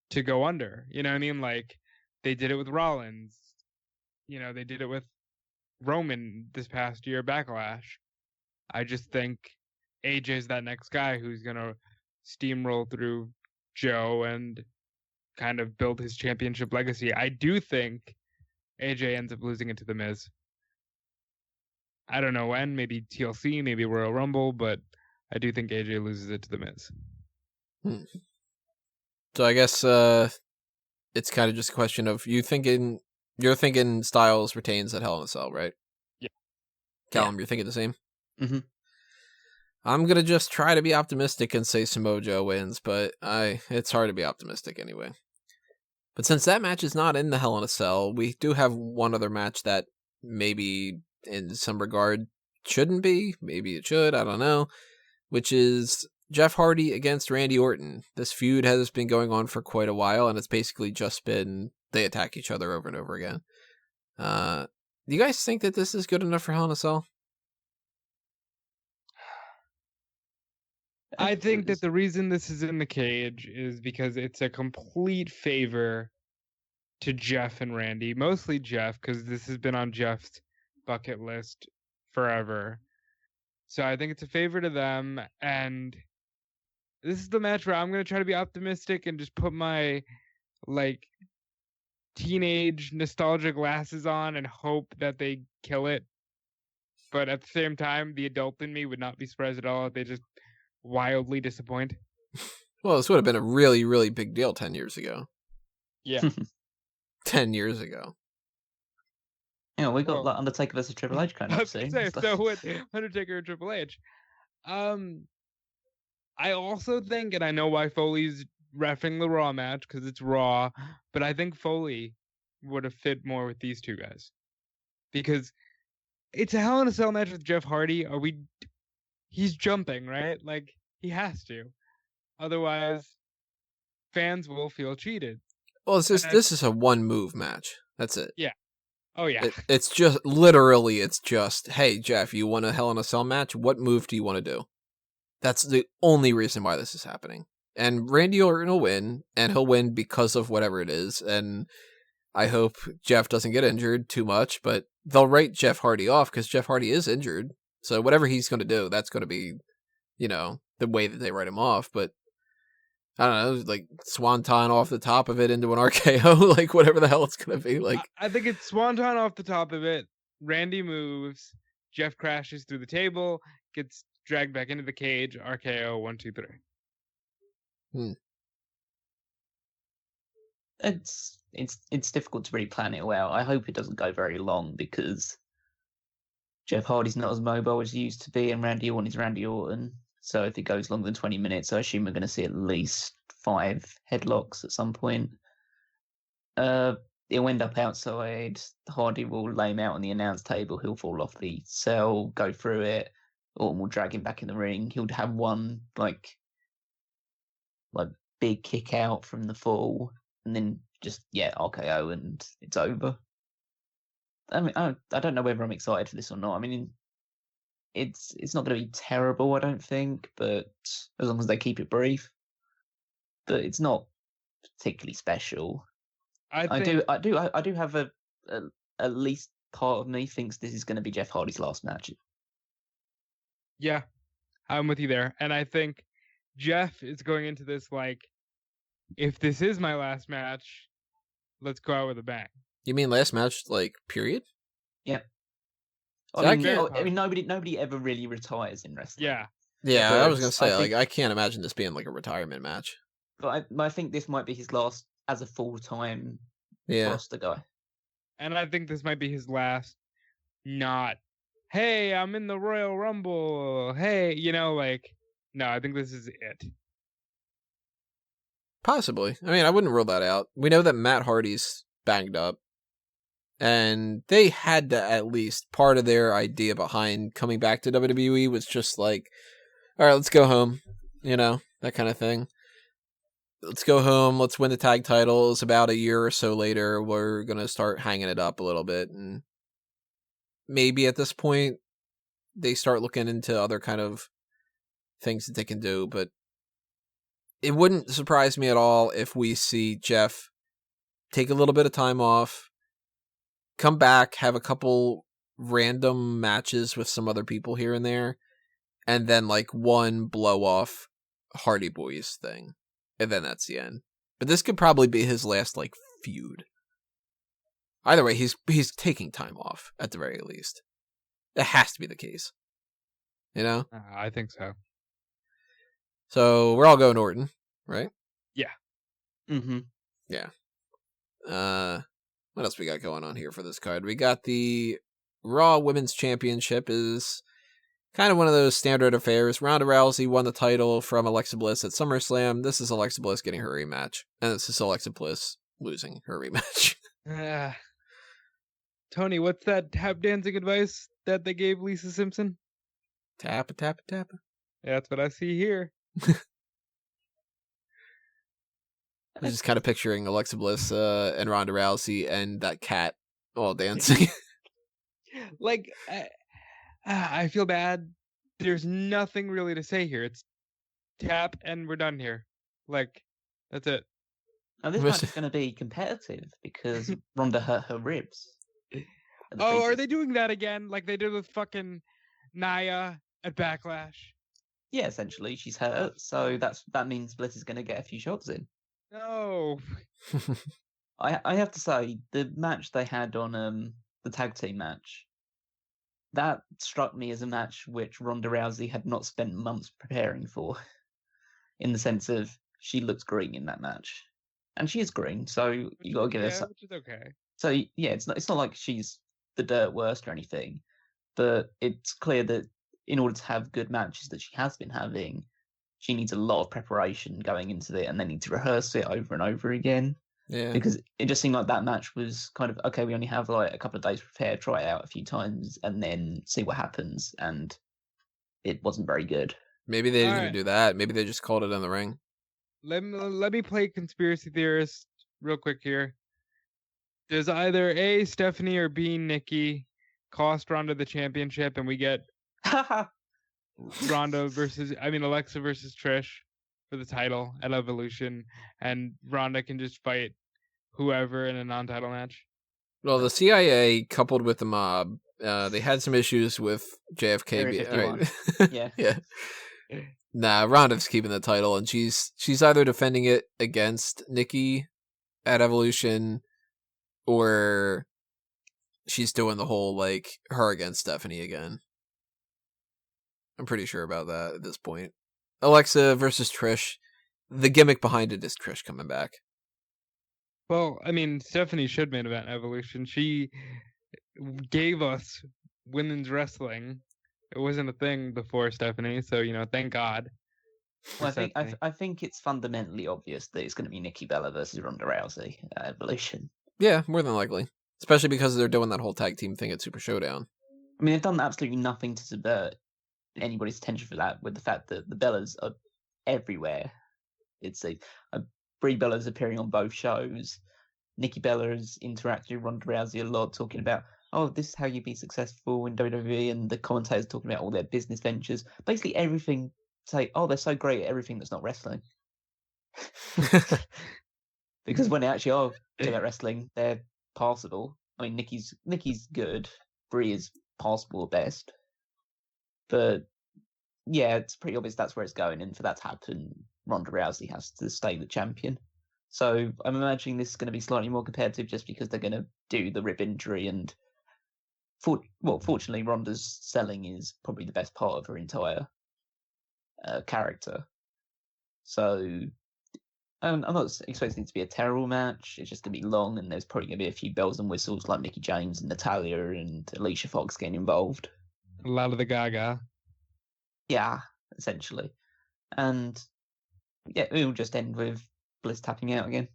to go under. You know what I mean? Like, they did it with Rollins. You know, they did it with Roman this past year, Backlash. I just think AJ's that next guy who's going to steamroll through Joe and kind of build his championship legacy. I do think AJ ends up losing it to The Miz. I don't know when, maybe TLC, maybe Royal Rumble, but I do think AJ loses it to The Miz. So I guess it's kind of just a question of you're thinking Styles retains at Hell in a Cell, right? Yeah. Callum, you're thinking the same? Mm-hmm. I'm going to just try to be optimistic and say Samoa Joe wins, but it's hard to be optimistic anyway. But since that match is not in the Hell in a Cell, we do have one other match that maybe in some regard shouldn't be. Maybe it should, I don't know. Which is Jeff Hardy against Randy Orton. This feud has been going on for quite a while, and it's basically just been they attack each other over and over again. Do you guys think that this is good enough for Hell in a Cell? I think that the reason this is in the cage is because it's a complete favor to Jeff and Randy. Mostly Jeff, because this has been on Jeff's bucket list forever. So I think it's a favor to them, and this is the match where I'm going to try to be optimistic and just put my, like, teenage nostalgia glasses on and hope that they kill it. But at the same time, the adult in me would not be surprised at all if they just wildly disappoint. Well, this would have been a really, really big deal 10 years ago. Yeah. 10 years ago. Yeah, we got like Undertaker versus Triple H kind of thing. So with Undertaker and Triple H. I also think, and I know why Foley's reffing the Raw match, because it's Raw, but I think Foley would have fit more with these two guys. Because it's a Hell in a Cell match with Jeff Hardy. He's jumping, right? Like, he has to. Otherwise, fans will feel cheated. Well, this is a one-move match. That's it. Yeah. Oh, yeah. It's just, literally, it's just, hey, Jeff, you want a Hell in a Cell match? What move do you want to do? That's the only reason why this is happening. And Randy Orton will win, and he'll win because of whatever it is. And I hope Jeff doesn't get injured too much, but they'll write Jeff Hardy off because Jeff Hardy is injured. So whatever he's going to do, that's going to be, the way that they write him off. But I don't know, like Swanton off the top of it into an RKO, like whatever the hell it's going to be. Like, I think it's Swanton off the top of it. Randy moves. Jeff crashes through the table, gets dragged back into the cage. RKO 1, 2, 3. It's difficult to really plan it well. I hope it doesn't go very long because Jeff Hardy's not as mobile as he used to be, and Randy Orton is Randy Orton. So if it goes longer than 20 minutes, I assume we're going to see at least 5 headlocks at some point. He'll end up outside. Hardy will lay him out on the announce table. He'll fall off the cell, go through it. Orton will drag him back in the ring. He'll have one like big kick out from the fall, and then just RKO, and it's over. I mean, I don't know whether I'm excited for this or not. I mean, it's not going to be terrible, I don't think, but as long as they keep it brief. but it's not particularly special. I do have a at least part of me thinks this is going to be Jeff Hardy's last match. Yeah, I'm with you there. And I think Jeff is going into this like, if this is my last match, let's go out with a bang. You mean last match, like, period? Yeah. So I mean, nobody ever really retires in wrestling. Yeah. Yeah, But I was gonna say, I think- I can't imagine this being like a retirement match. But I think this might be his last as a full-time Yeah. roster guy. And I think this might be his last not, hey, I'm in the Royal Rumble. Hey, like, no, I think this is it. Possibly. I mean, I wouldn't rule that out. We know that Matt Hardy's banged up. And they had to, at least, part of their idea behind coming back to WWE was just like, all right, let's go home. That kind of thing. Let's go home. Let's win the tag titles. About a year or so later, we're going to start hanging it up a little bit. And maybe at this point, they start looking into other kind of things that they can do. But it wouldn't surprise me at all if we see Jeff take a little bit of time off, come back, have a couple random matches with some other people here and there, and then like one blow off Hardy Boys thing. And then that's the end. But this could probably be his last like feud. Either way, he's taking time off at the very least. It has to be the case. I think so. So we're all going Orton, right? Yeah. Mm-hmm. Yeah. What else we got going on here for this card? We got the Raw Women's Championship is kind of one of those standard affairs. Ronda Rousey won the title from Alexa Bliss at SummerSlam. This is Alexa Bliss getting her rematch. And this is Alexa Bliss losing her rematch. Tony, what's that tap dancing advice that they gave Lisa Simpson? Tappa, tappa, tappa. Yeah, that's what I see here. I'm just kind of picturing Alexa Bliss and Ronda Rousey and that cat all dancing. Like, I feel bad. There's nothing really to say here. It's tap and we're done here. Like, that's it. Now this match is going to be competitive because Ronda hurt her ribs. Oh, are they doing that again? Like they did with fucking Nia at Backlash? Yeah, essentially she's hurt, so that means Bliss is going to get a few shots in. No. I have to say the match they had on the tag team match, that struck me as a match which Ronda Rousey had not spent months preparing for, in the sense of she looks green in that match, and she is green, so you got to give her some. Which is okay. So yeah, it's not like she's the dirt worst or anything, but it's clear that in order to have good matches that she has been having, she needs a lot of preparation going into it, and they need to rehearse it over and over again. Yeah. Because it just seemed like that match was kind of, okay, we only have like a couple of days to prepare, try it out a few times, and then see what happens. And it wasn't very good. Maybe they didn't do that. Maybe they just called it in the ring. Let me play conspiracy theorist real quick here. Does either A, Stephanie, or B, Nikki cost Ronda the championship, and we get Alexa versus Trish for the title at Evolution, and Ronda can just fight whoever in a non-title match? Well, the CIA coupled with the mob, they had some issues with JFK. Right? Yeah. Yeah. Nah, Ronda's keeping the title, and she's either defending it against Nikki at Evolution, or she's doing the whole like her against Stephanie again. I'm pretty sure about that at this point. Alexa versus Trish. The gimmick behind it is Trish coming back. Well, I mean, Stephanie should main event Evolution. She gave us women's wrestling. It wasn't a thing before Stephanie, so thank God. Well, I think it's fundamentally obvious that it's going to be Nikki Bella versus Ronda Rousey at Evolution. Yeah, more than likely. Especially because they're doing that whole tag team thing at Super Showdown. I mean, they've done absolutely nothing to subvert anybody's attention for that, with the fact that the Bellas are everywhere. It's Brie Bella's appearing on both shows. Nikki Bella is interacting with Ronda Rousey a lot, talking about, oh, this is how you be successful in WWE, and the commentators talking about all their business ventures. Basically everything, say, oh, they're so great at everything that's not wrestling. Because when they actually are good at wrestling, they're passable. I mean, Nikki's good. Brie is passable at best. But yeah, it's pretty obvious that's where it's going, and for that to happen, Ronda Rousey has to stay the champion. So I'm imagining this is going to be slightly more competitive, just because they're going to do the rib injury, and fortunately, Ronda's selling is probably the best part of her entire character. So I'm not expecting it to be a terrible match. It's just going to be long, and there's probably going to be a few bells and whistles like Mickie James and Natalya and Alicia Fox getting involved. A lot of the Gaga. Yeah, essentially. And yeah, it'll just end with Bliss tapping out again.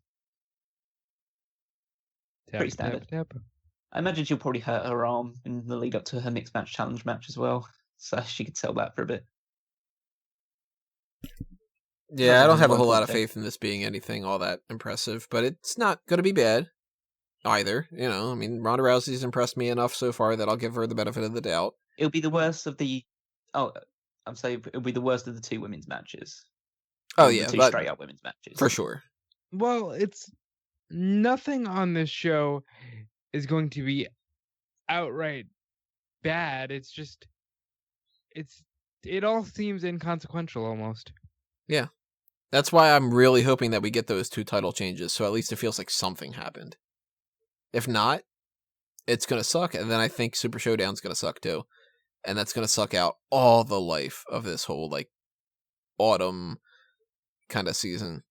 Pretty standard. Tap. I imagine she'll probably hurt her arm in the lead up to her mixed match challenge match as well. So she could sell that for a bit. Yeah, I don't have a whole lot of faith in this being anything all that impressive, but it's not going to be bad either. You know, I mean, Ronda Rousey's impressed me enough so far that I'll give her the benefit of the doubt. It'll be the worst of the... Oh, I'm saying it'll be the worst of the two women's matches. Oh, yeah. The two straight-up women's matches. For sure. Well, it's... Nothing on this show is going to be outright bad. It's just... It all seems inconsequential, almost. Yeah. That's why I'm really hoping that we get those 2 title changes, so at least it feels like something happened. If not, it's going to suck, and then I think Super Showdown's going to suck too. And that's going to suck out all the life of this whole, like, autumn kind of season.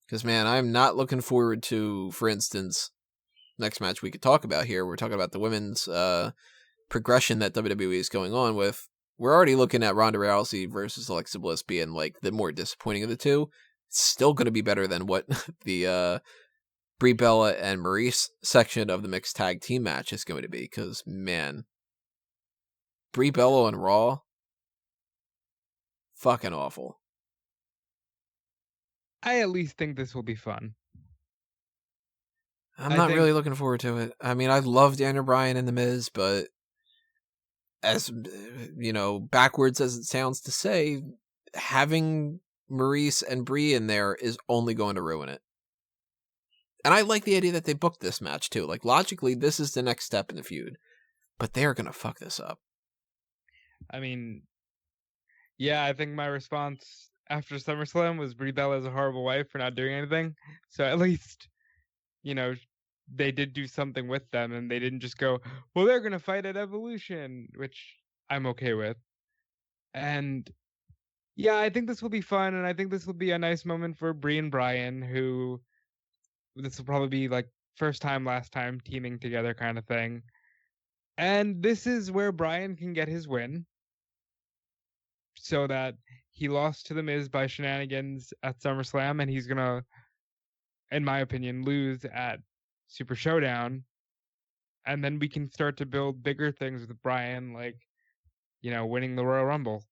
Because, man, I'm not looking forward to, for instance, next match we could talk about here. We're talking about the women's progression that WWE is going on with. We're already looking at Ronda Rousey versus Alexa Bliss being, like, the more disappointing of the two. It's still going to be better than what the Brie Bella and Maryse section of the mixed tag team match is going to be. Because, man, Brie Bella on Raw, fucking awful. I at least think this will be fun. I'm not really looking forward to it. I mean, I love Daniel Bryan and The Miz, but as, you know, backwards as it sounds to say, having Maryse and Brie in there is only going to ruin it. And I like the idea that they booked this match, too. Like, logically, this is the next step in the feud. But they're going to fuck this up. I mean, yeah, I think my response after SummerSlam was Brie Bella is a horrible wife for not doing anything. So at least, you know, they did do something with them, and they didn't just go, well, they're going to fight at Evolution, which I'm okay with. And yeah, I think this will be fun, and I think this will be a nice moment for Brie and Bryan, who this will probably be like first time, last time teaming together kind of thing. And this is where Bryan can get his win, so that he lost to The Miz by shenanigans at SummerSlam, and he's going to, in my opinion, lose at Super Showdown. And then we can start to build bigger things with Bryan, like, you know, winning the Royal Rumble.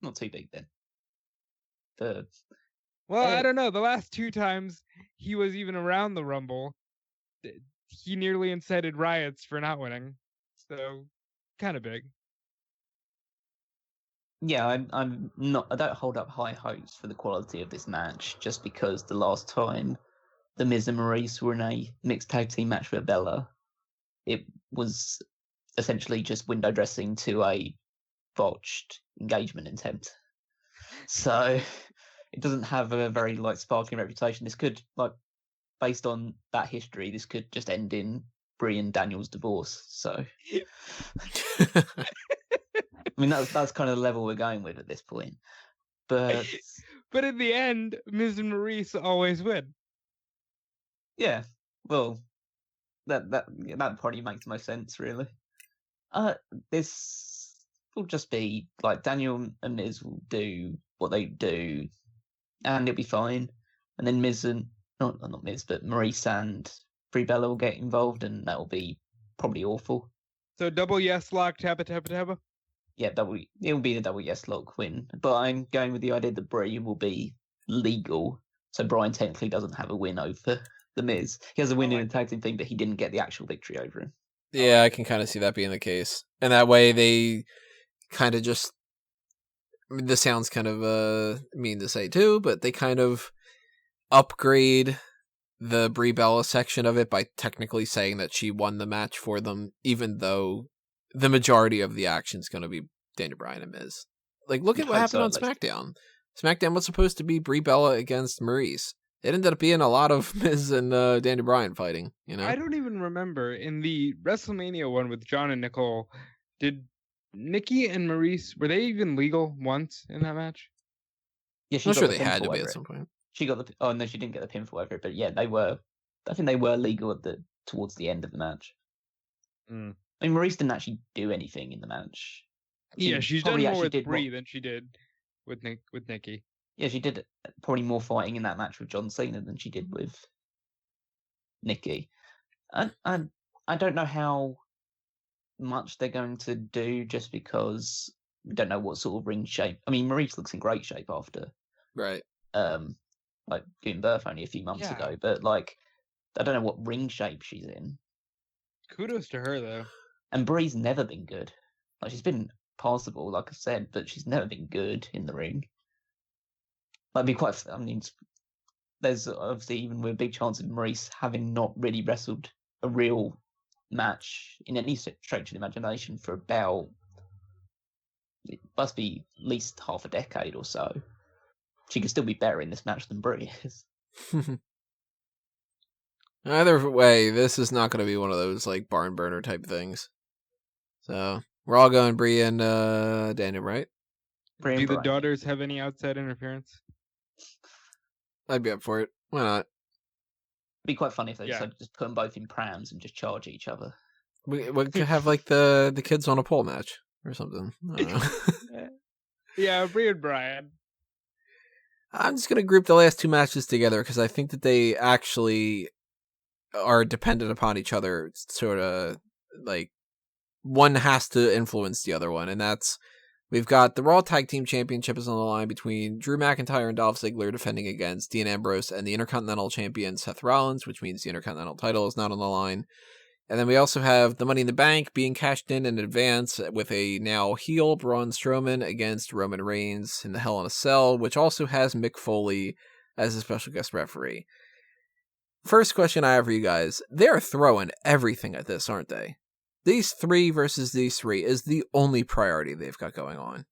Not too big then. Well, I don't know. The last 2 times he was even around the Rumble, he nearly incited riots for not winning. So, kind of big. Yeah, I'm not. I don't hold up high hopes for the quality of this match, just because the last time the Miz and Maryse were in a mixed tag team match with Bella, it was essentially just window dressing to a botched engagement attempt. So it doesn't have a very like sparkling reputation. This could, like, based on that history, this could just end in Brie and Daniel's divorce. So I mean, that's kind of the level we're going with at this point. But in the end, Miz and Maryse always win. Yeah, well, that probably makes the most sense, really. This will just be like Daniel and Miz will do what they do, and it'll be fine. And then Miz and not Miz, but Maryse and Brie Bella will get involved, and that will be probably awful. So double yes lock, tabba tabba tabba. Yeah, it will be the double yes lock win. But I'm going with the idea that Brie will be legal, so Bryan technically doesn't have a win over The Miz. He has a win in the tag team thing, but he didn't get the actual victory over him. Yeah, I can kind of see that being the case. And that way they kind of just I mean, this sounds kind of mean to say too, but they kind of upgrade the Brie Bella section of it by technically saying that she won the match for them, even though the majority of the action is going to be Daniel Bryan and Miz. Like, look at what happened on SmackDown. SmackDown was supposed to be Brie Bella against Maryse. It ended up being a lot of Miz and Daniel Bryan fighting. You know, I don't even remember in the WrestleMania one with John and Nicole. Did Nikki and Maryse, were they even legal once in that match? Yeah, I'm sure they had to be at some point. She got the. Oh no, she didn't get the pinfall over it, but yeah, they were. I think they were legal towards the end of the match. Mm. I mean, Maryse didn't actually do anything in the match. She's done more with Brie than she did with Nikki. Yeah, she did probably more fighting in that match with John Cena than she did with Nikki. And I don't know how much they're going to do just because we don't know what sort of ring shape. I mean, Maryse looks in great shape after like giving birth only a few months ago, but like I don't know what ring shape she's in. Kudos to her though. And Brie's never been good. Like she's been passable, like I said, but she's never been good in the ring. Like, be quite. I mean, there's obviously even with a big chance of Maryse having not really wrestled a real match in any stretch of the imagination for about, it must be at least half a decade or so. She could still be better in this match than Brie is. Either way, this is not going to be one of those like barn burner type things. So we're all going Brie and Daniel, right? Do the daughters have any outside interference? I'd be up for it. Why not? It'd be quite funny if they decided to just put them both in prams and just charge each other. We could have like the kids on a pole match or something. I don't know. Yeah, Brie and Bryan. I'm just gonna group the last two matches together because I think that they actually are dependent upon each other. Sort of like one has to influence the other one, and that's we've got the Raw Tag Team Championship is on the line between Drew McIntyre and Dolph Ziggler defending against Dean Ambrose and the Intercontinental Champion Seth Rollins, which means the Intercontinental title is not on the line. And then we also have the Money in the Bank being cashed in advance with a now heel Braun Strowman against Roman Reigns in the Hell in a Cell, which also has Mick Foley as a special guest referee. First question I have for you guys. They're throwing everything at this, aren't they? These three versus these three is the only priority they've got going on.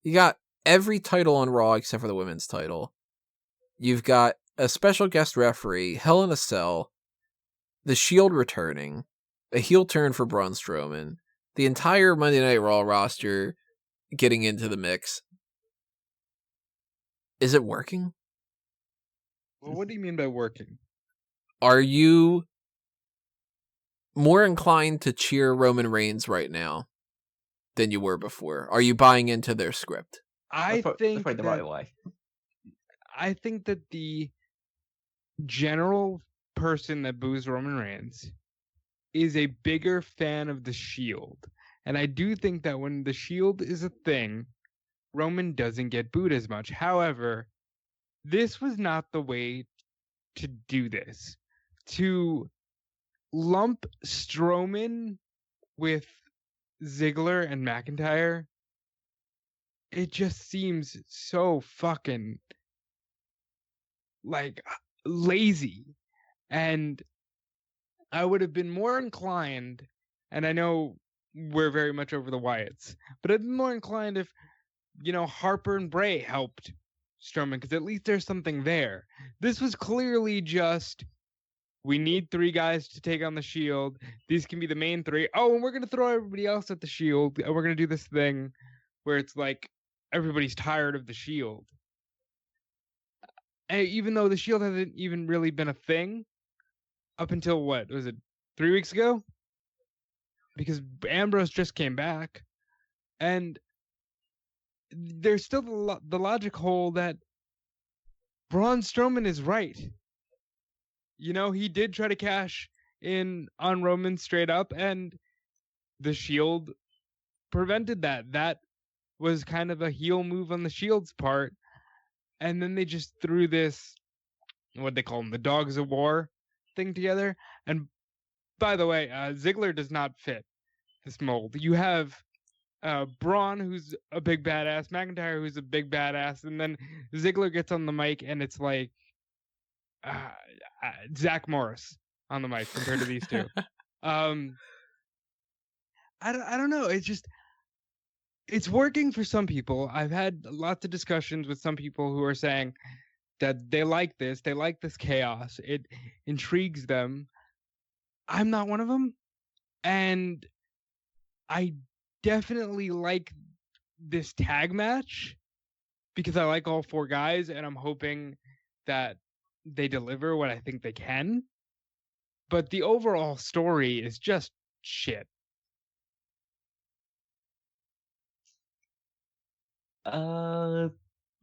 You got every title on Raw except for the women's title. You've got a special guest referee, Hell in a Cell, the Shield returning, a heel turn for Braun Strowman, the entire Monday Night Raw roster getting into the mix. Is it working? Well, what do you mean by working? Are you more inclined to cheer Roman Reigns right now than you were before? Are you buying into their script? I think the right way. I think that the general person that boos Roman Reigns is a bigger fan of the Shield. And I do think that when the Shield is a thing, Roman doesn't get booed as much. However, this was not the way to do this. To lump Strowman with Ziggler and McIntyre, it just seems so fucking like lazy. And I would have been more inclined, and I know we're very much over the Wyatts, but I'd be more inclined if, Harper and Bray helped Strowman, because at least there's something there. This was clearly just, we need three guys to take on the Shield. These can be the main three. Oh, and we're going to throw everybody else at the Shield, and we're going to do this thing where it's like everybody's tired of the Shield. And even though the Shield hasn't even really been a thing, up until what was it 3 weeks ago? Because Ambrose just came back, and there's still the logic hole that Braun Strowman is right. He did try to cash in on Roman straight up, and the Shield prevented that. That was kind of a heel move on the Shield's part, and then they just threw this, what they call them, the Dogs of War thing together. And by the way, Ziggler does not fit this mold. You have Braun, who's a big badass, McIntyre, who's a big badass, and then Ziggler gets on the mic, and it's like Zach Morris on the mic compared to these two. I don't know. It's working for some people. I've had lots of discussions with some people who are saying that they like this chaos. It intrigues them. I'm not one of them, and I definitely like this tag match because I like all four guys, and I'm hoping that they deliver what I think they can. But the overall story is just shit.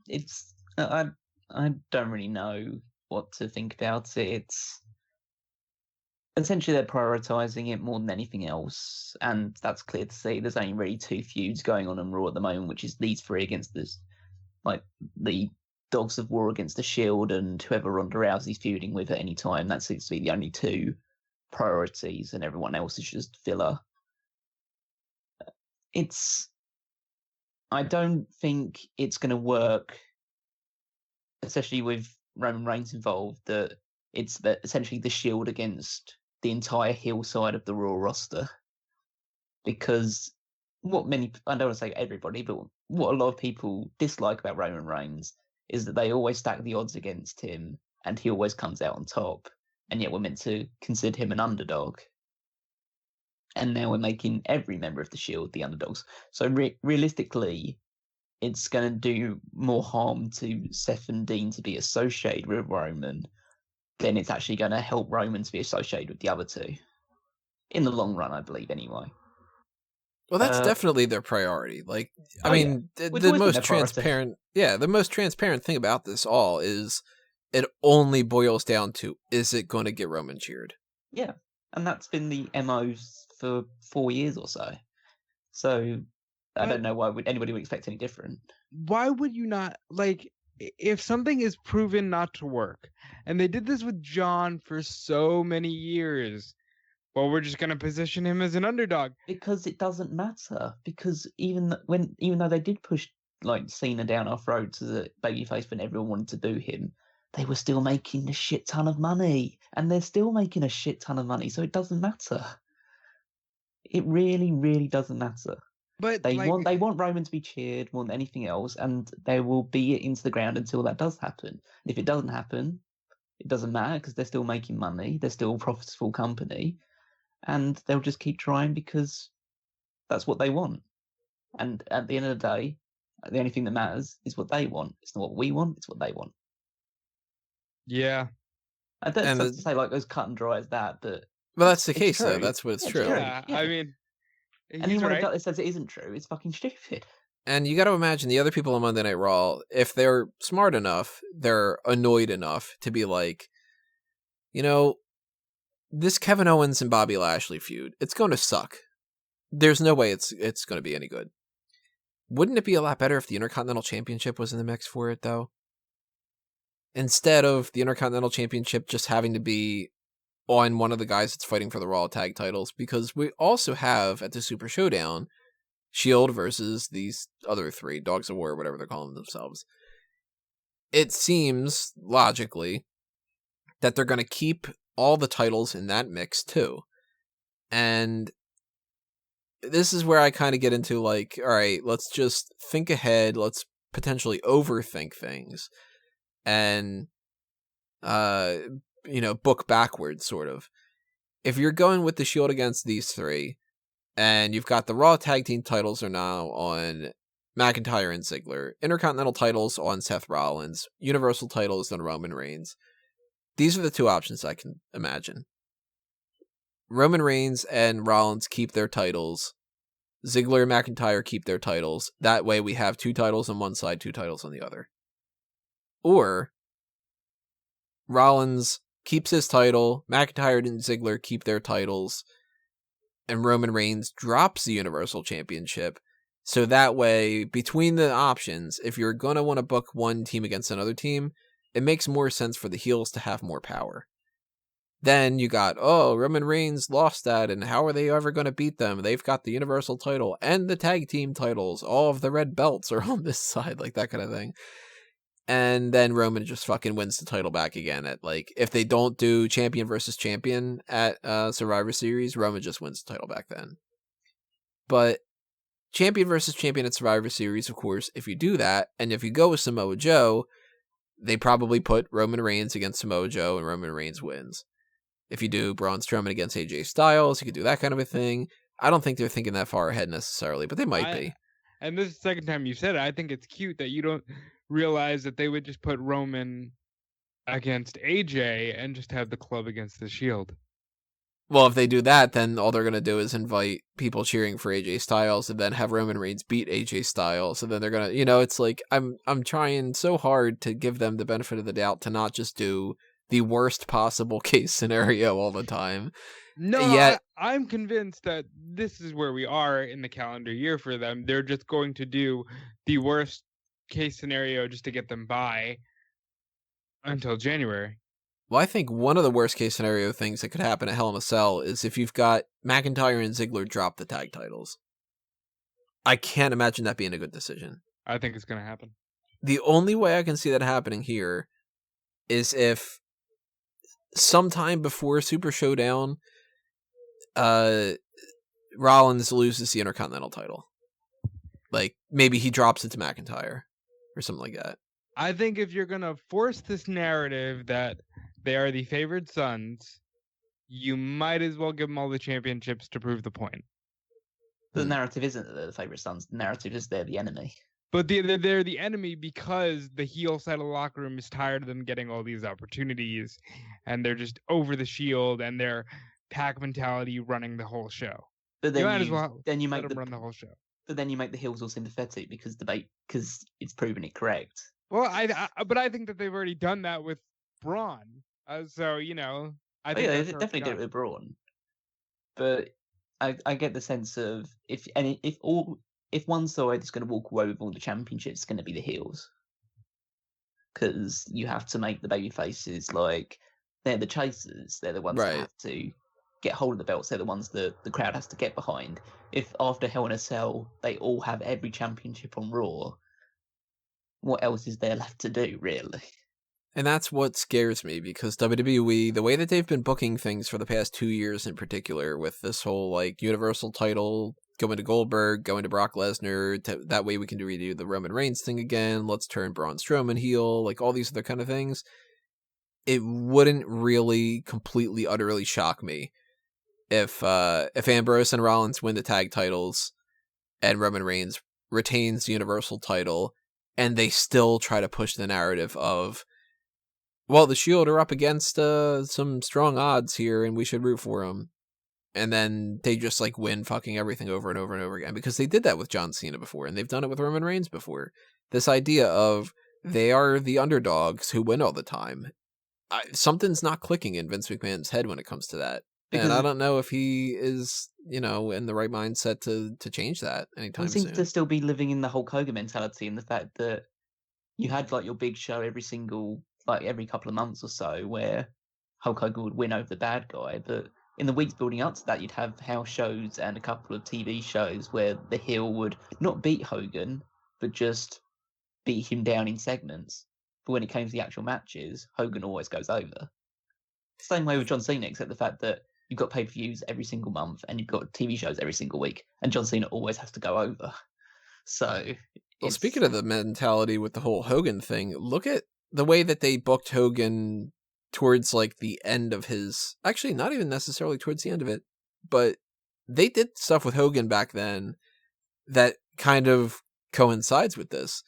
It's I don't really know what to think about it. It's essentially they're prioritizing it more than anything else, and that's clear to see. There's only really two feuds going on Raw at the moment, which is these three against this, like the Dogs of War against the Shield and whoever Ronda Rousey's feuding with at any time. That seems to be the only two priorities, and everyone else is just filler. I don't think it's going to work, especially with Roman Reigns involved, that it's essentially the Shield against the entire heel side of the Raw roster. Because I don't want to say everybody, but what a lot of people dislike about Roman Reigns is that they always stack the odds against him and he always comes out on top. And yet we're meant to consider him an underdog. And now we're making every member of the Shield the underdogs. So realistically, it's going to do more harm to Seth and Dean to be associated with Roman than it's actually going to help Roman to be associated with the other two. In the long run, I believe, anyway. Well, that's definitely their priority. Like, I mean, the most transparent, the most transparent thing about this all is it only boils down to, is it going to get Roman cheered? Yeah, and that's been the MO for 4 years or so. So I don't know why anybody would expect any different. Why would you not, like, if something is proven not to work, and they did this with John for so many years, well, we're just going to position him as an underdog. Because it doesn't matter. Because even though they did push like Cena down our throats as a babyface when everyone wanted to boo him, they were still making a shit ton of money, and they're still making a shit ton of money. So it doesn't matter. It really, really doesn't matter. But they want Roman to be cheered more than anything else, and they will beat it into the ground until that does happen. And if it doesn't happen, it doesn't matter because they're still making money. They're still a profitable company, and they'll just keep trying because that's what they want. And at the end of the day, the only thing that matters is what they want. It's not what we want; it's what they want. Yeah, I don't have to say like as cut and dry as that, but that's the case though. That's what it's true. Yeah, I mean, anyone that says it isn't true, it's fucking stupid. And you got to imagine the other people on Monday Night Raw, if they're smart enough, they're annoyed enough to be like, you know, this Kevin Owens and Bobby Lashley feud, it's going to suck. There's no way it's going to be any good. Wouldn't it be a lot better if the Intercontinental Championship was in the mix for it, though? Instead of the Intercontinental Championship just having to be on one of the guys that's fighting for the Raw tag titles, because we also have at the Super Showdown Shield versus these other three, Dogs of War, whatever they're calling themselves. It seems, logically, that they're going to keep all the titles in that mix, too. And this is where I kind of get into, like, all right, let's just think ahead, let's potentially overthink things, and, book backwards, sort of. If you're going with the Shield against these three, and you've got the Raw Tag Team titles are now on McIntyre and Ziggler, Intercontinental titles on Seth Rollins, Universal titles on Roman Reigns. These are the two options I can imagine. Roman Reigns and Rollins keep their titles. Ziggler and McIntyre keep their titles. That way we have two titles on one side, two titles on the other. Or Rollins keeps his title, McIntyre and Ziggler keep their titles, and Roman Reigns drops the Universal Championship. So that way, between the options, if you're going to want to book one team against another team, it makes more sense for the heels to have more power. Then you got, Roman Reigns lost that, and how are they ever going to beat them? They've got the Universal title and the tag team titles. All of the red belts are on this side, like that kind of thing. And then Roman just fucking wins the title back again at, like, if they don't do champion versus champion at Survivor Series, Roman just wins the title back then. But champion versus champion at Survivor Series, of course, if you do that, and if you go with Samoa Joe, they probably put Roman Reigns against Samoa Joe and Roman Reigns wins. If you do Braun Strowman against AJ Styles, you could do that kind of a thing. I don't think they're thinking that far ahead necessarily, but they might be. And this is the second time you said it. I think it's cute that you don't realize that they would just put Roman against AJ and just have the club against the Shield. Well, if they do that, then all they're going to do is invite people cheering for AJ Styles and then have Roman Reigns beat AJ Styles. And then they're going to, it's like, I'm trying so hard to give them the benefit of the doubt to not just do the worst possible case scenario all the time. No, yet I'm convinced that this is where we are in the calendar year for them. They're just going to do the worst case scenario just to get them by until January. Well, I think one of the worst case scenario things that could happen at Hell in a Cell is if you've got McIntyre and Ziggler drop the tag titles. I can't imagine that being a good decision. I think it's going to happen. The only way I can see that happening here is if sometime before Super Showdown, Rollins loses the Intercontinental title. Like, maybe he drops it to McIntyre or something like that. I think if you're going to force this narrative that they are the favored sons, you might as well give them all the championships to prove the point. The narrative isn't that they're the favourite sons. The narrative is they're the enemy. But they're the enemy because the heel side of the locker room is tired of them getting all these opportunities, and they're just over the Shield, and their pack mentality running the whole show. But then you might as well then you let make them run the whole show. But then you make the heels all sympathetic because it's proven it correct. Well, but I think that they've already done that with Braun. So I think they definitely did it with Braun. But I get the sense of if one side is going to walk away with all the championships, it's going to be the heels, because you have to make the baby faces like they're the chasers. They're the ones that have to get hold of the belts. They're the ones that the crowd has to get behind. If after Hell in a Cell they all have every championship on Raw, what else is there left to do, really? And that's what scares me, because WWE, the way that they've been booking things for the past 2 years in particular, with this whole like Universal title going to Goldberg, going to Brock Lesnar, that way we can redo the Roman Reigns thing again, let's turn Braun Strowman heel, like all these other kind of things, it wouldn't really completely, utterly shock me if Ambrose and Rollins win the tag titles and Roman Reigns retains the Universal title, and they still try to push the narrative of, well, the Shield are up against some strong odds here, and we should root for them. And then they just like win fucking everything over and over and over again, because they did that with John Cena before, and they've done it with Roman Reigns before. This idea of they are the underdogs who win all the time. Something's not clicking in Vince McMahon's head when it comes to that. And I don't know if he is, in the right mindset to change that anytime soon. He seems to still be living in the Hulk Hogan mentality, and the fact that you had like your big show every couple of months or so where Hulk Hogan would win over the bad guy, but in the weeks building up to that, you'd have house shows and a couple of TV shows where the heel would not beat Hogan, but just beat him down in segments. But when it came to the actual matches, Hogan always goes over. Same way with John Cena, except the fact that you've got pay-per-views every single month and you've got TV shows every single week, and John Cena always has to go over. So, well, speaking of the mentality with the whole Hogan thing, look at the way that they booked Hogan towards like the end of his, actually not even necessarily towards the end of it, but they did stuff with Hogan back then that kind of coincides with this.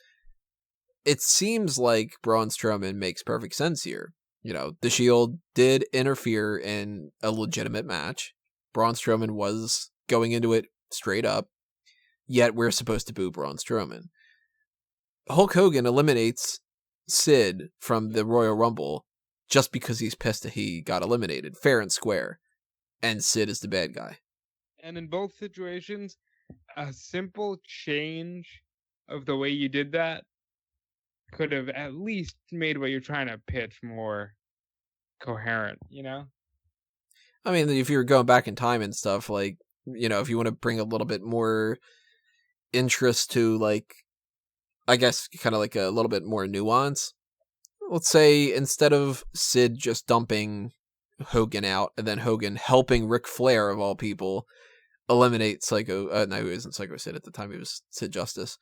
It seems like Braun Strowman makes perfect sense here. The Shield did interfere in a legitimate match. Braun Strowman was going into it straight up, yet we're supposed to boo Braun Strowman. Hulk Hogan eliminates Sid from the Royal Rumble just because he's pissed that he got eliminated, fair and square, and Sid is the bad guy. And in both situations, a simple change of the way you did that could have at least made what you're trying to pitch more coherent, I mean, if you're going back in time and stuff, like, if you want to bring a little bit more interest to, like, I guess kind of like a little bit more nuance, let's say instead of Sid just dumping Hogan out and then Hogan helping Ric Flair, of all people, eliminate Psycho, no, he wasn't Psycho Sid at the time, he was Sid Justice.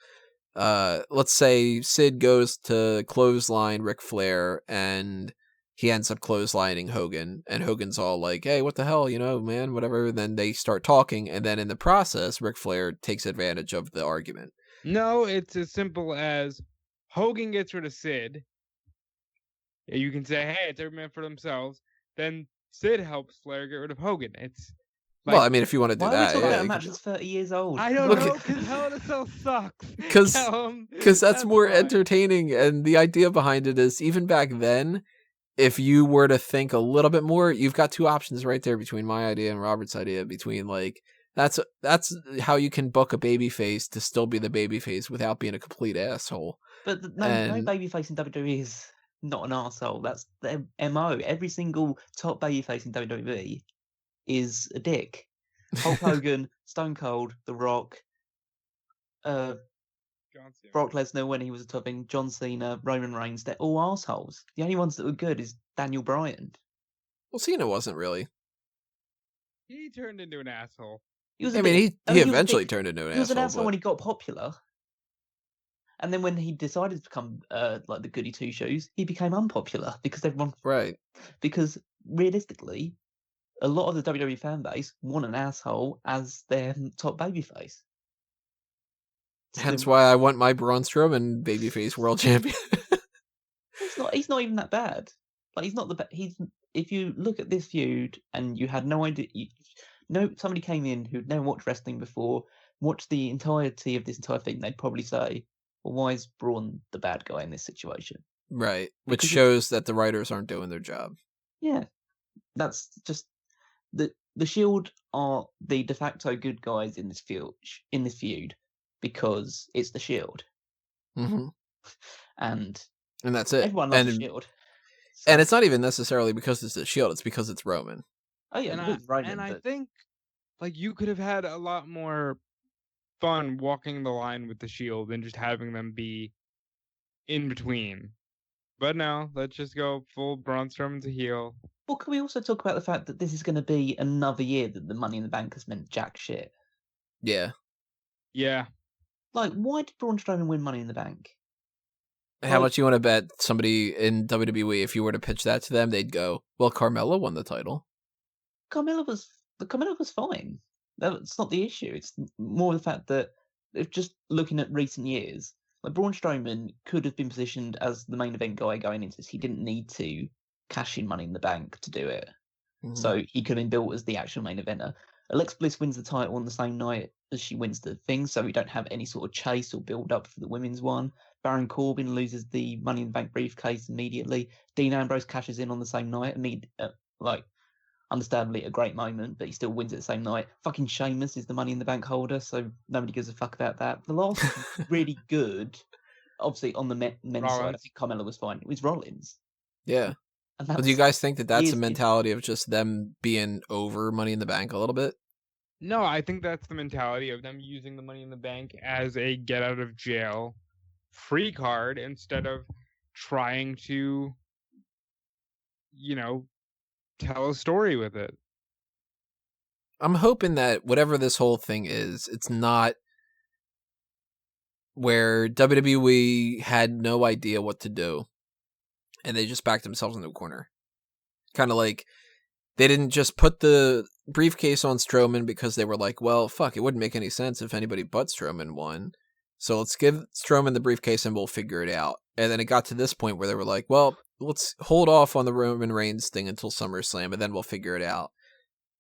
Let's say Sid goes to clothesline Ric Flair and he ends up clotheslining Hogan, and Hogan's all like, hey, what the hell, man, whatever. Then they start talking, and then in the process, Ric Flair takes advantage of the argument. No, it's as simple as Hogan gets rid of Sid. You can say, hey, it's every man for themselves. Then Sid helps Flair get rid of Hogan. It's like, well, I mean, if you want to do why that, are we talking about a you match can... that's 30 years old? I don't know, because Hell in a Cell sucks. Because that's more why. entertaining, and the idea behind it is, even back then, if you were to think a little bit more, you've got two options right there between my idea and Robert's idea, between, like, that's how you can book a babyface to still be the babyface without being a complete asshole. But no babyface in WWE is not an arsehole. That's their MO. Every single top babyface in WWE is a dick. Hulk Hogan, Stone Cold, The Rock, Brock Lesnar when he was a top thing, John Cena, Roman Reigns, they're all arseholes. The only ones that were good is Daniel Bryan. Well, Cena wasn't really. He turned into an asshole. He eventually turned into an asshole. He was an asshole when he got popular. And then when he decided to become like the goody two shoes, he became unpopular because everyone... Right. Because realistically, a lot of the WWE fan base want an asshole as their top babyface. Hence why I want my Braun Strowman babyface world champion. He's not even that bad. Like, he's not the if you look at this feud and you had no idea, somebody came in who'd never watched wrestling before, watched the entirety of this entire thing, they'd probably say, well, why is Braun the bad guy in this situation? Right, which shows that the writers aren't doing their job. Yeah, that's just the Shield are the de facto good guys in this feud because it's the Shield. Mm-hmm. And that's it. Everyone loves the Shield. And it's not even necessarily because it's the Shield, it's because it's Roman. Oh yeah, I think like you could have had a lot more fun walking the line with the Shield than just having them be in between. But no, let's just go full Braun Strowman's a heel. Well, can we also talk about the fact that this is going to be another year that the Money in the Bank has meant jack shit? Yeah. Yeah. Like, why did Braun Strowman win Money in the Bank? How much you want to bet somebody in WWE, if you were to pitch that to them, they'd go, well, Carmella won the title. Carmella was fine. That's not the issue. It's more the fact that if just looking at recent years, like Braun Strowman could have been positioned as the main event guy going into this. He didn't need to cash in Money in the Bank to do it. Mm-hmm. So he could have been built as the actual main eventer. Alexa Bliss wins the title on the same night as she wins the thing, so we don't have any sort of chase or build up for the women's one. Baron Corbin loses the Money in the Bank briefcase immediately. Dean Ambrose cashes in on the same night. Understandably a great moment, but he still wins it the same night. Fucking Sheamus is the Money in the Bank holder, so nobody gives a fuck about that. The last really good, obviously on the men's side, I think Carmella was fine. It was Rollins. Yeah. But do you guys think that that's a mentality of just them being over Money in the Bank a little bit? No, I think that's the mentality of them using the Money in the Bank as a get out of jail free card instead of trying to, tell a story with it. I'm hoping that whatever this whole thing is, it's not where WWE had no idea what to do and they just backed themselves into a corner. Kind of like they didn't just put the briefcase on Strowman because they were like, well, fuck, it wouldn't make any sense if anybody but Strowman won. So let's give Strowman the briefcase and we'll figure it out. And then it got to this point where they were like, well, let's hold off on the Roman Reigns thing until SummerSlam and then we'll figure it out.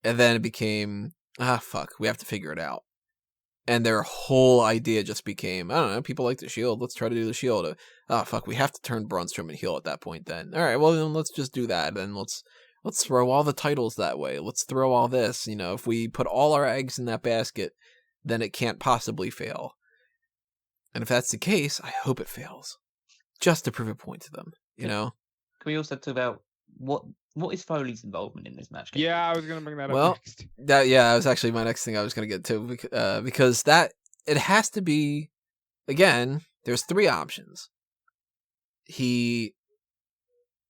And then it became, fuck, we have to figure it out. And their whole idea just became, I don't know, people like the Shield, let's try to do the Shield. Fuck, we have to turn Braun Strowman heel at that point then. All right, well, then let's just do that. And let's throw all the titles that way. Let's throw all this. If we put all our eggs in that basket, then it can't possibly fail. And if that's the case, I hope it fails. Just to prove a point to them, Can we also talk about what What is Foley's involvement in this match? Yeah, I was gonna bring that up Well, next. that was actually my next thing I was going to get to, because that it has to be. Again, there's 3 options. He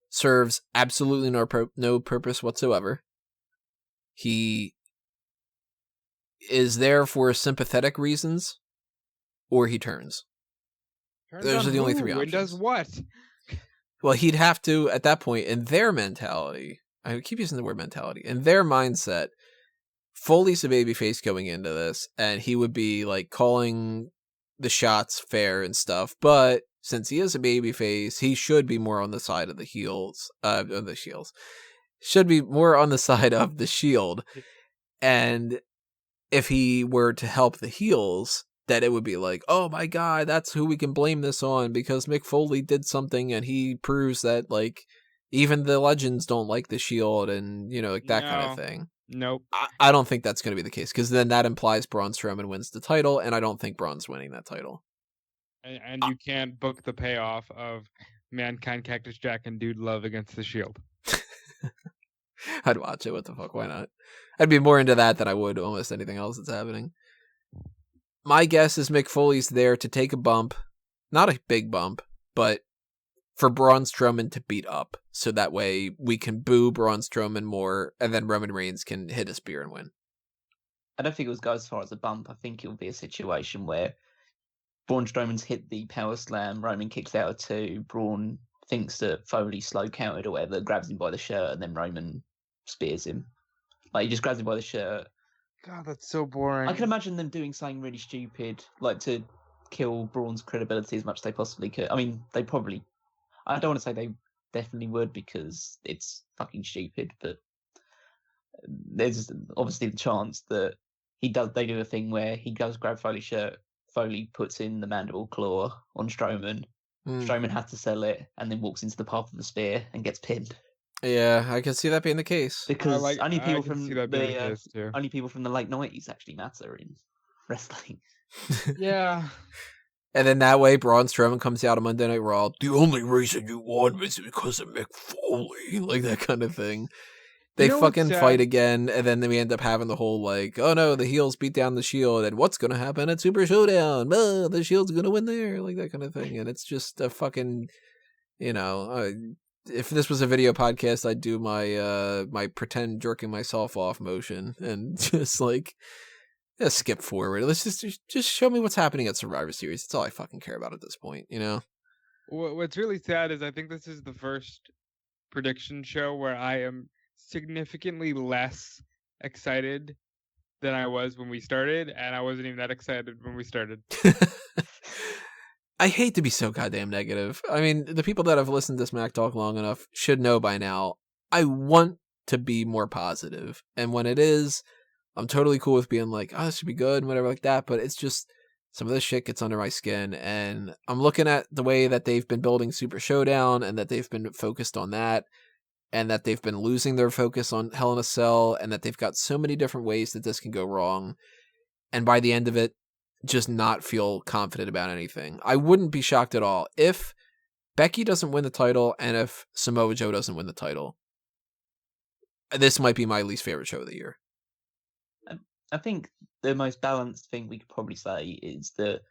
serves absolutely no purpose whatsoever. He is there for sympathetic reasons, or he turns. Those are the only 3 options. And does what? Well, he'd have to, at that point, in their mentality, I keep using the word mentality, in their mindset, Foley's a babyface going into this, and he would be like calling the shots fair and stuff, but since he is a babyface, he should be more on the side of the heels, should be more on the side of the Shield, and if he were to help the heels, that it would be like, oh my god, that's who we can blame this on, because Mick Foley did something and he proves that, like, even the legends don't like the Shield, and, you know, like that kind of thing. Nope. I don't think that's going to be the case, because then that implies Braun Strowman wins the title, and I don't think Braun's winning that title. And you can't book the payoff of Mankind, Cactus Jack, and Dude Love against the Shield. I'd watch it. What the fuck? Why not? I'd be more into that than I would almost anything else that's happening. My guess is Mick Foley's there to take a bump, not a big bump, but for Braun Strowman to beat up, so that way we can boo Braun Strowman more, and then Roman Reigns can hit a spear and win. I don't think it will go as far as a bump. I think it will be a situation where Braun Strowman's hit the power slam, Roman kicks out of 2, Braun thinks that Foley slow counted or whatever, grabs him by the shirt, and then Roman spears him. Like, he just grabs him by the shirt. God, that's so boring. I can imagine them doing something really stupid, like to kill Braun's credibility as much as they possibly could. I mean, they probably... I don't want to say they definitely would, because it's fucking stupid, but there's obviously the chance that they do a thing where he does grab Foley's shirt, Foley puts in the mandible claw on Strowman, Strowman has to sell it, and then walks into the path of the spear and gets pinned. Yeah, I can see that being the case. Because only people from the late 90s actually matter in wrestling. Yeah. And then that way, Braun Strowman comes out on Monday Night Raw. The only reason you won was because of Mick Foley, like that kind of thing. They fucking fight again, and then we end up having the whole like, oh no, the heels beat down the Shield, and what's gonna happen at Super Showdown? The Shield's gonna win there, like that kind of thing. And it's just a fucking, you know, if this was a video podcast, I'd do my my pretend jerking myself off motion and just like. Yeah, skip forward. Let's just show me what's happening at Survivor Series. That's all I fucking care about at this point, you know? What's really sad is I think this is the first prediction show where I am significantly less excited than I was when we started, and I wasn't even that excited when we started. I hate to be so goddamn negative. I mean, the people that have listened to Smack Talk long enough should know by now, I want to be more positive. And when it is... I'm totally cool with being like, oh, this should be good and whatever like that, but it's just some of this shit gets under my skin, and I'm looking at the way that they've been building Super Showdown and that they've been focused on that, and that they've been losing their focus on Hell in a Cell, and that they've got so many different ways that this can go wrong, and by the end of it, just not feel confident about anything. I wouldn't be shocked at all if Becky doesn't win the title and if Samoa Joe doesn't win the title. This might be my least favorite show of the year. I think the most balanced thing we could probably say is that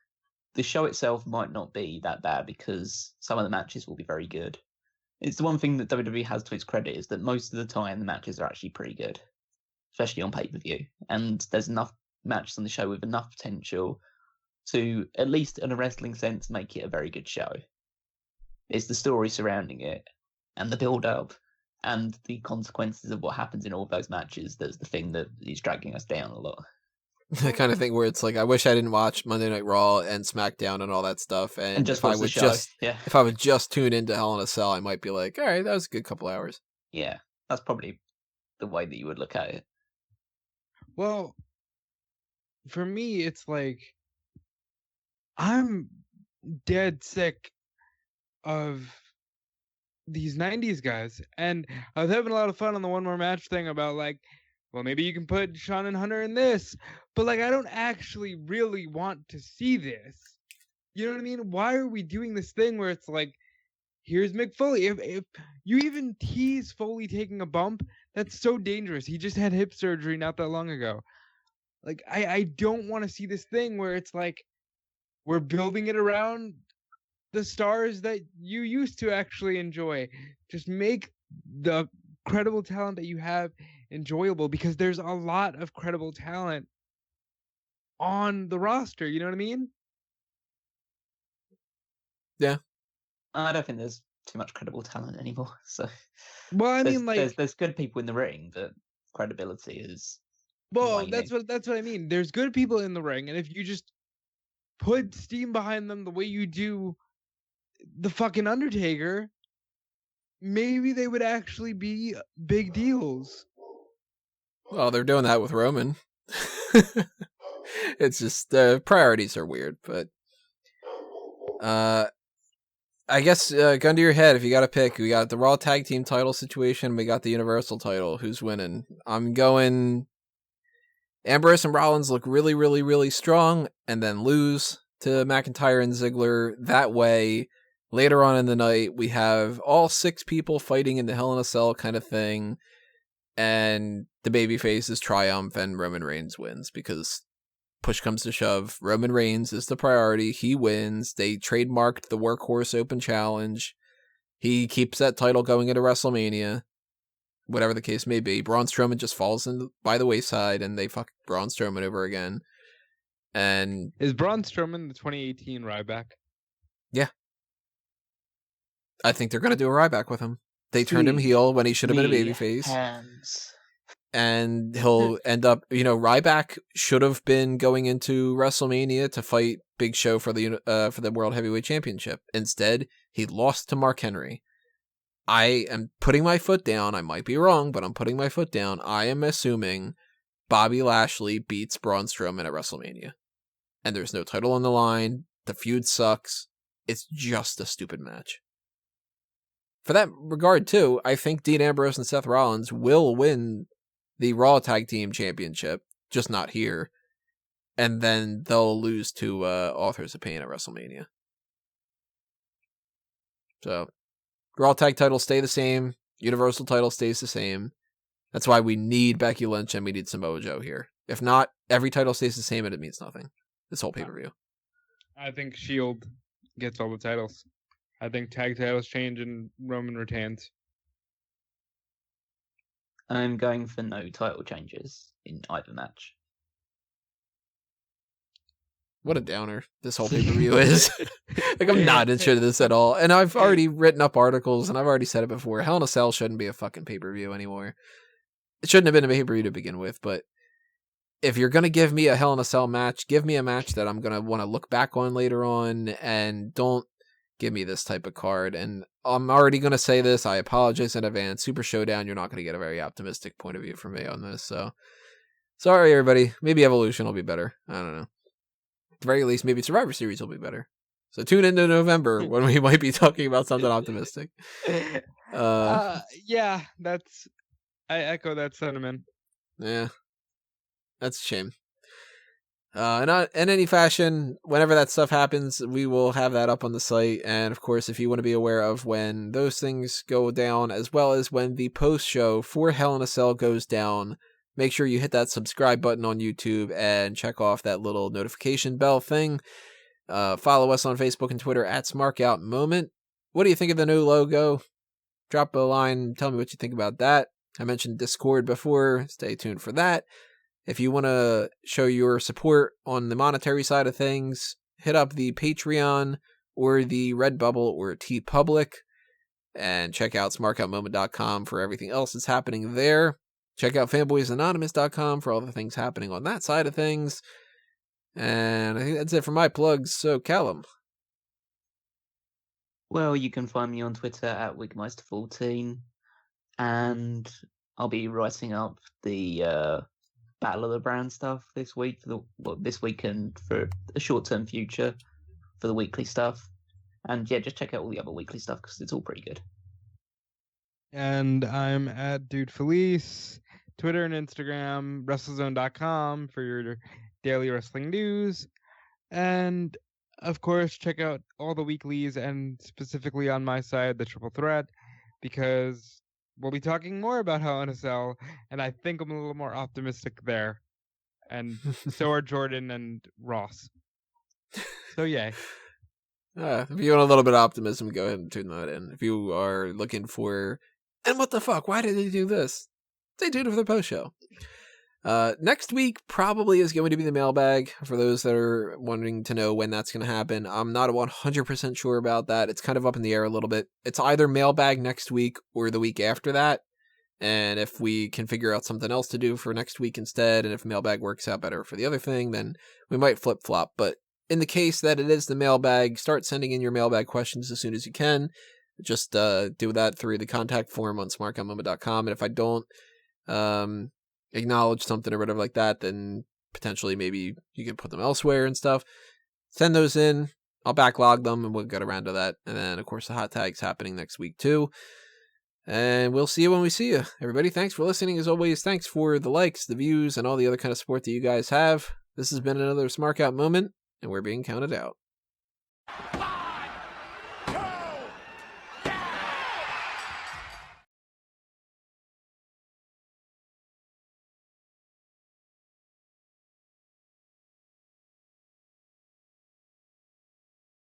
the show itself might not be that bad because some of the matches will be very good. It's the one thing that WWE has to its credit is that most of the time the matches are actually pretty good, especially on pay-per-view. And there's enough matches on the show with enough potential to, at least in a wrestling sense, make it a very good show. It's the story surrounding it and the build-up and the consequences of what happens in all of those matches that's the thing that is dragging us down a lot. The kind of thing where it's like, I wish I didn't watch Monday Night Raw and SmackDown and all that stuff, and just if I would if I would just tune into Hell in a Cell, I might be like, all right, that was a good couple hours. Yeah, that's probably the way that you would look at it. Well, for me, it's like I'm dead sick of these 90s guys, and I was having a lot of fun on the one more match thing about like, well, maybe you can put Shawn and Hunter in this, but like I don't actually really want to see this. You know what I mean? Why are we doing this thing where it's like here's Mick Foley. If you even tease Foley taking a bump, that's so dangerous. He just had hip surgery not that long ago. Like, I don't want to see this thing where it's like we're building it around the stars that you used to actually enjoy. Just make the credible talent that you have enjoyable, because there's a lot of credible talent on the roster. You know what I mean? Yeah. I don't think there's too much credible talent anymore. So, well, I mean, like, there's good people in the ring, but credibility is. Well, that's what I mean. There's good people in the ring, and if you just put steam behind them the way you do the fucking Undertaker, maybe they would actually be big deals. Well, they're doing that with Roman. It's just priorities are weird, but I guess gun to your head, if you got to pick, we got the Raw Tag Team title situation, we got the Universal title. Who's winning? I'm going Ambrose and Rollins look really, really, really strong, and then lose to McIntyre and Ziggler. That way, later on in the night, we have all 6 people fighting in the Hell in a Cell kind of thing, and the babyfaces triumph and Roman Reigns wins, because push comes to shove, Roman Reigns is the priority. He wins. They trademarked the Workhorse Open Challenge. He keeps that title going into WrestleMania. Whatever the case may be. Braun Strowman just falls by the wayside, and they fuck Braun Strowman over again. And is Braun Strowman the 2018 Ryback? Yeah. I think they're going to do a Ryback with him. They turned him heel when he should have been a babyface. And he'll end up, Ryback should have been going into WrestleMania to fight Big Show for the World Heavyweight Championship. Instead, he lost to Mark Henry. I am putting my foot down. I might be wrong, but I'm putting my foot down. I am assuming Bobby Lashley beats Braun Strowman at WrestleMania. And there's no title on the line. The feud sucks. It's just a stupid match. For that regard, too, I think Dean Ambrose and Seth Rollins will win the Raw Tag Team Championship, just not here. And then they'll lose to Authors of Pain at WrestleMania. So, Raw Tag titles stay the same. Universal title stays the same. That's why we need Becky Lynch and we need Samoa Joe here. If not, every title stays the same and it means nothing. This whole pay-per-view. I think Shield gets all the titles. I think tag titles change and Roman retains. I'm going for no title changes in either match. What a downer this whole pay-per-view is. Like, I'm not into this at all. And I've already written up articles, and I've already said it before. Hell in a Cell shouldn't be a fucking pay-per-view anymore. It shouldn't have been a pay-per-view to begin with, but if you're going to give me a Hell in a Cell match, give me a match that I'm going to want to look back on later on, and don't give me this type of card. And I'm already going to say this. I apologize in advance. Super Showdown, you're not going to get a very optimistic point of view from me on this. So, sorry, everybody. Maybe Evolution will be better. I don't know. At the very least, maybe Survivor Series will be better. So tune into November when we might be talking about something optimistic. Yeah, I echo that sentiment. Yeah, that's a shame. In any fashion, whenever that stuff happens, we will have that up on the site. And of course, if you want to be aware of when those things go down, as well as when the post-show for Hell in a Cell goes down, make sure you hit that subscribe button on YouTube and check off that little notification bell thing. Follow us on Facebook and Twitter at SmarkOutMoment. What do you think of the new logo? Drop a line. Tell me what you think about that. I mentioned Discord before. Stay tuned for that. If you want to show your support on the monetary side of things, hit up the Patreon or the Redbubble or TeePublic and check out SmarkOutMoment.com for everything else that's happening there. Check out FanboysAnonymous.com for all the things happening on that side of things. And I think that's it for my plugs. So, Callum. Well, you can find me on Twitter at Wigmeister14, and I'll be writing up the Battle of the Brand stuff this week this weekend for a short-term future for the weekly stuff. And yeah, just check out all the other weekly stuff because it's all pretty good. And I'm at Dude Felice, Twitter and Instagram, WrestleZone.com for your daily wrestling news. And Of course, check out all the weeklies and specifically on my side, the Triple Threat, because we'll be talking more about Hell in a Cell, and I think I'm a little more optimistic there. And so are Jordan and Ross. So yay. If you want a little bit of optimism, go ahead and tune that in. If you are looking for, and what the fuck, why did they do this? They did it for the post show. Next week probably is going to be the mailbag for those that are wanting to know when that's going to happen. I'm not 100% sure about that. It's kind of up in the air a little bit. It's either mailbag next week or the week after that. And if we can figure out something else to do for next week instead, and if mailbag works out better for the other thing, then we might flip-flop. But in the case that it is the mailbag, start sending in your mailbag questions as soon as you can. Just do that through the contact form on smarkonmoment.com. And if I don't acknowledge something or whatever like that, then potentially maybe you can put them elsewhere and stuff. Send those in. I'll backlog them and we'll get around to that. And then, of course, the hot tag's happening next week too. And we'll see you when we see you. Everybody, thanks for listening. As always, thanks for the likes, the views, and all the other kind of support that you guys have. This has been another Smark Out moment, and we're being counted out.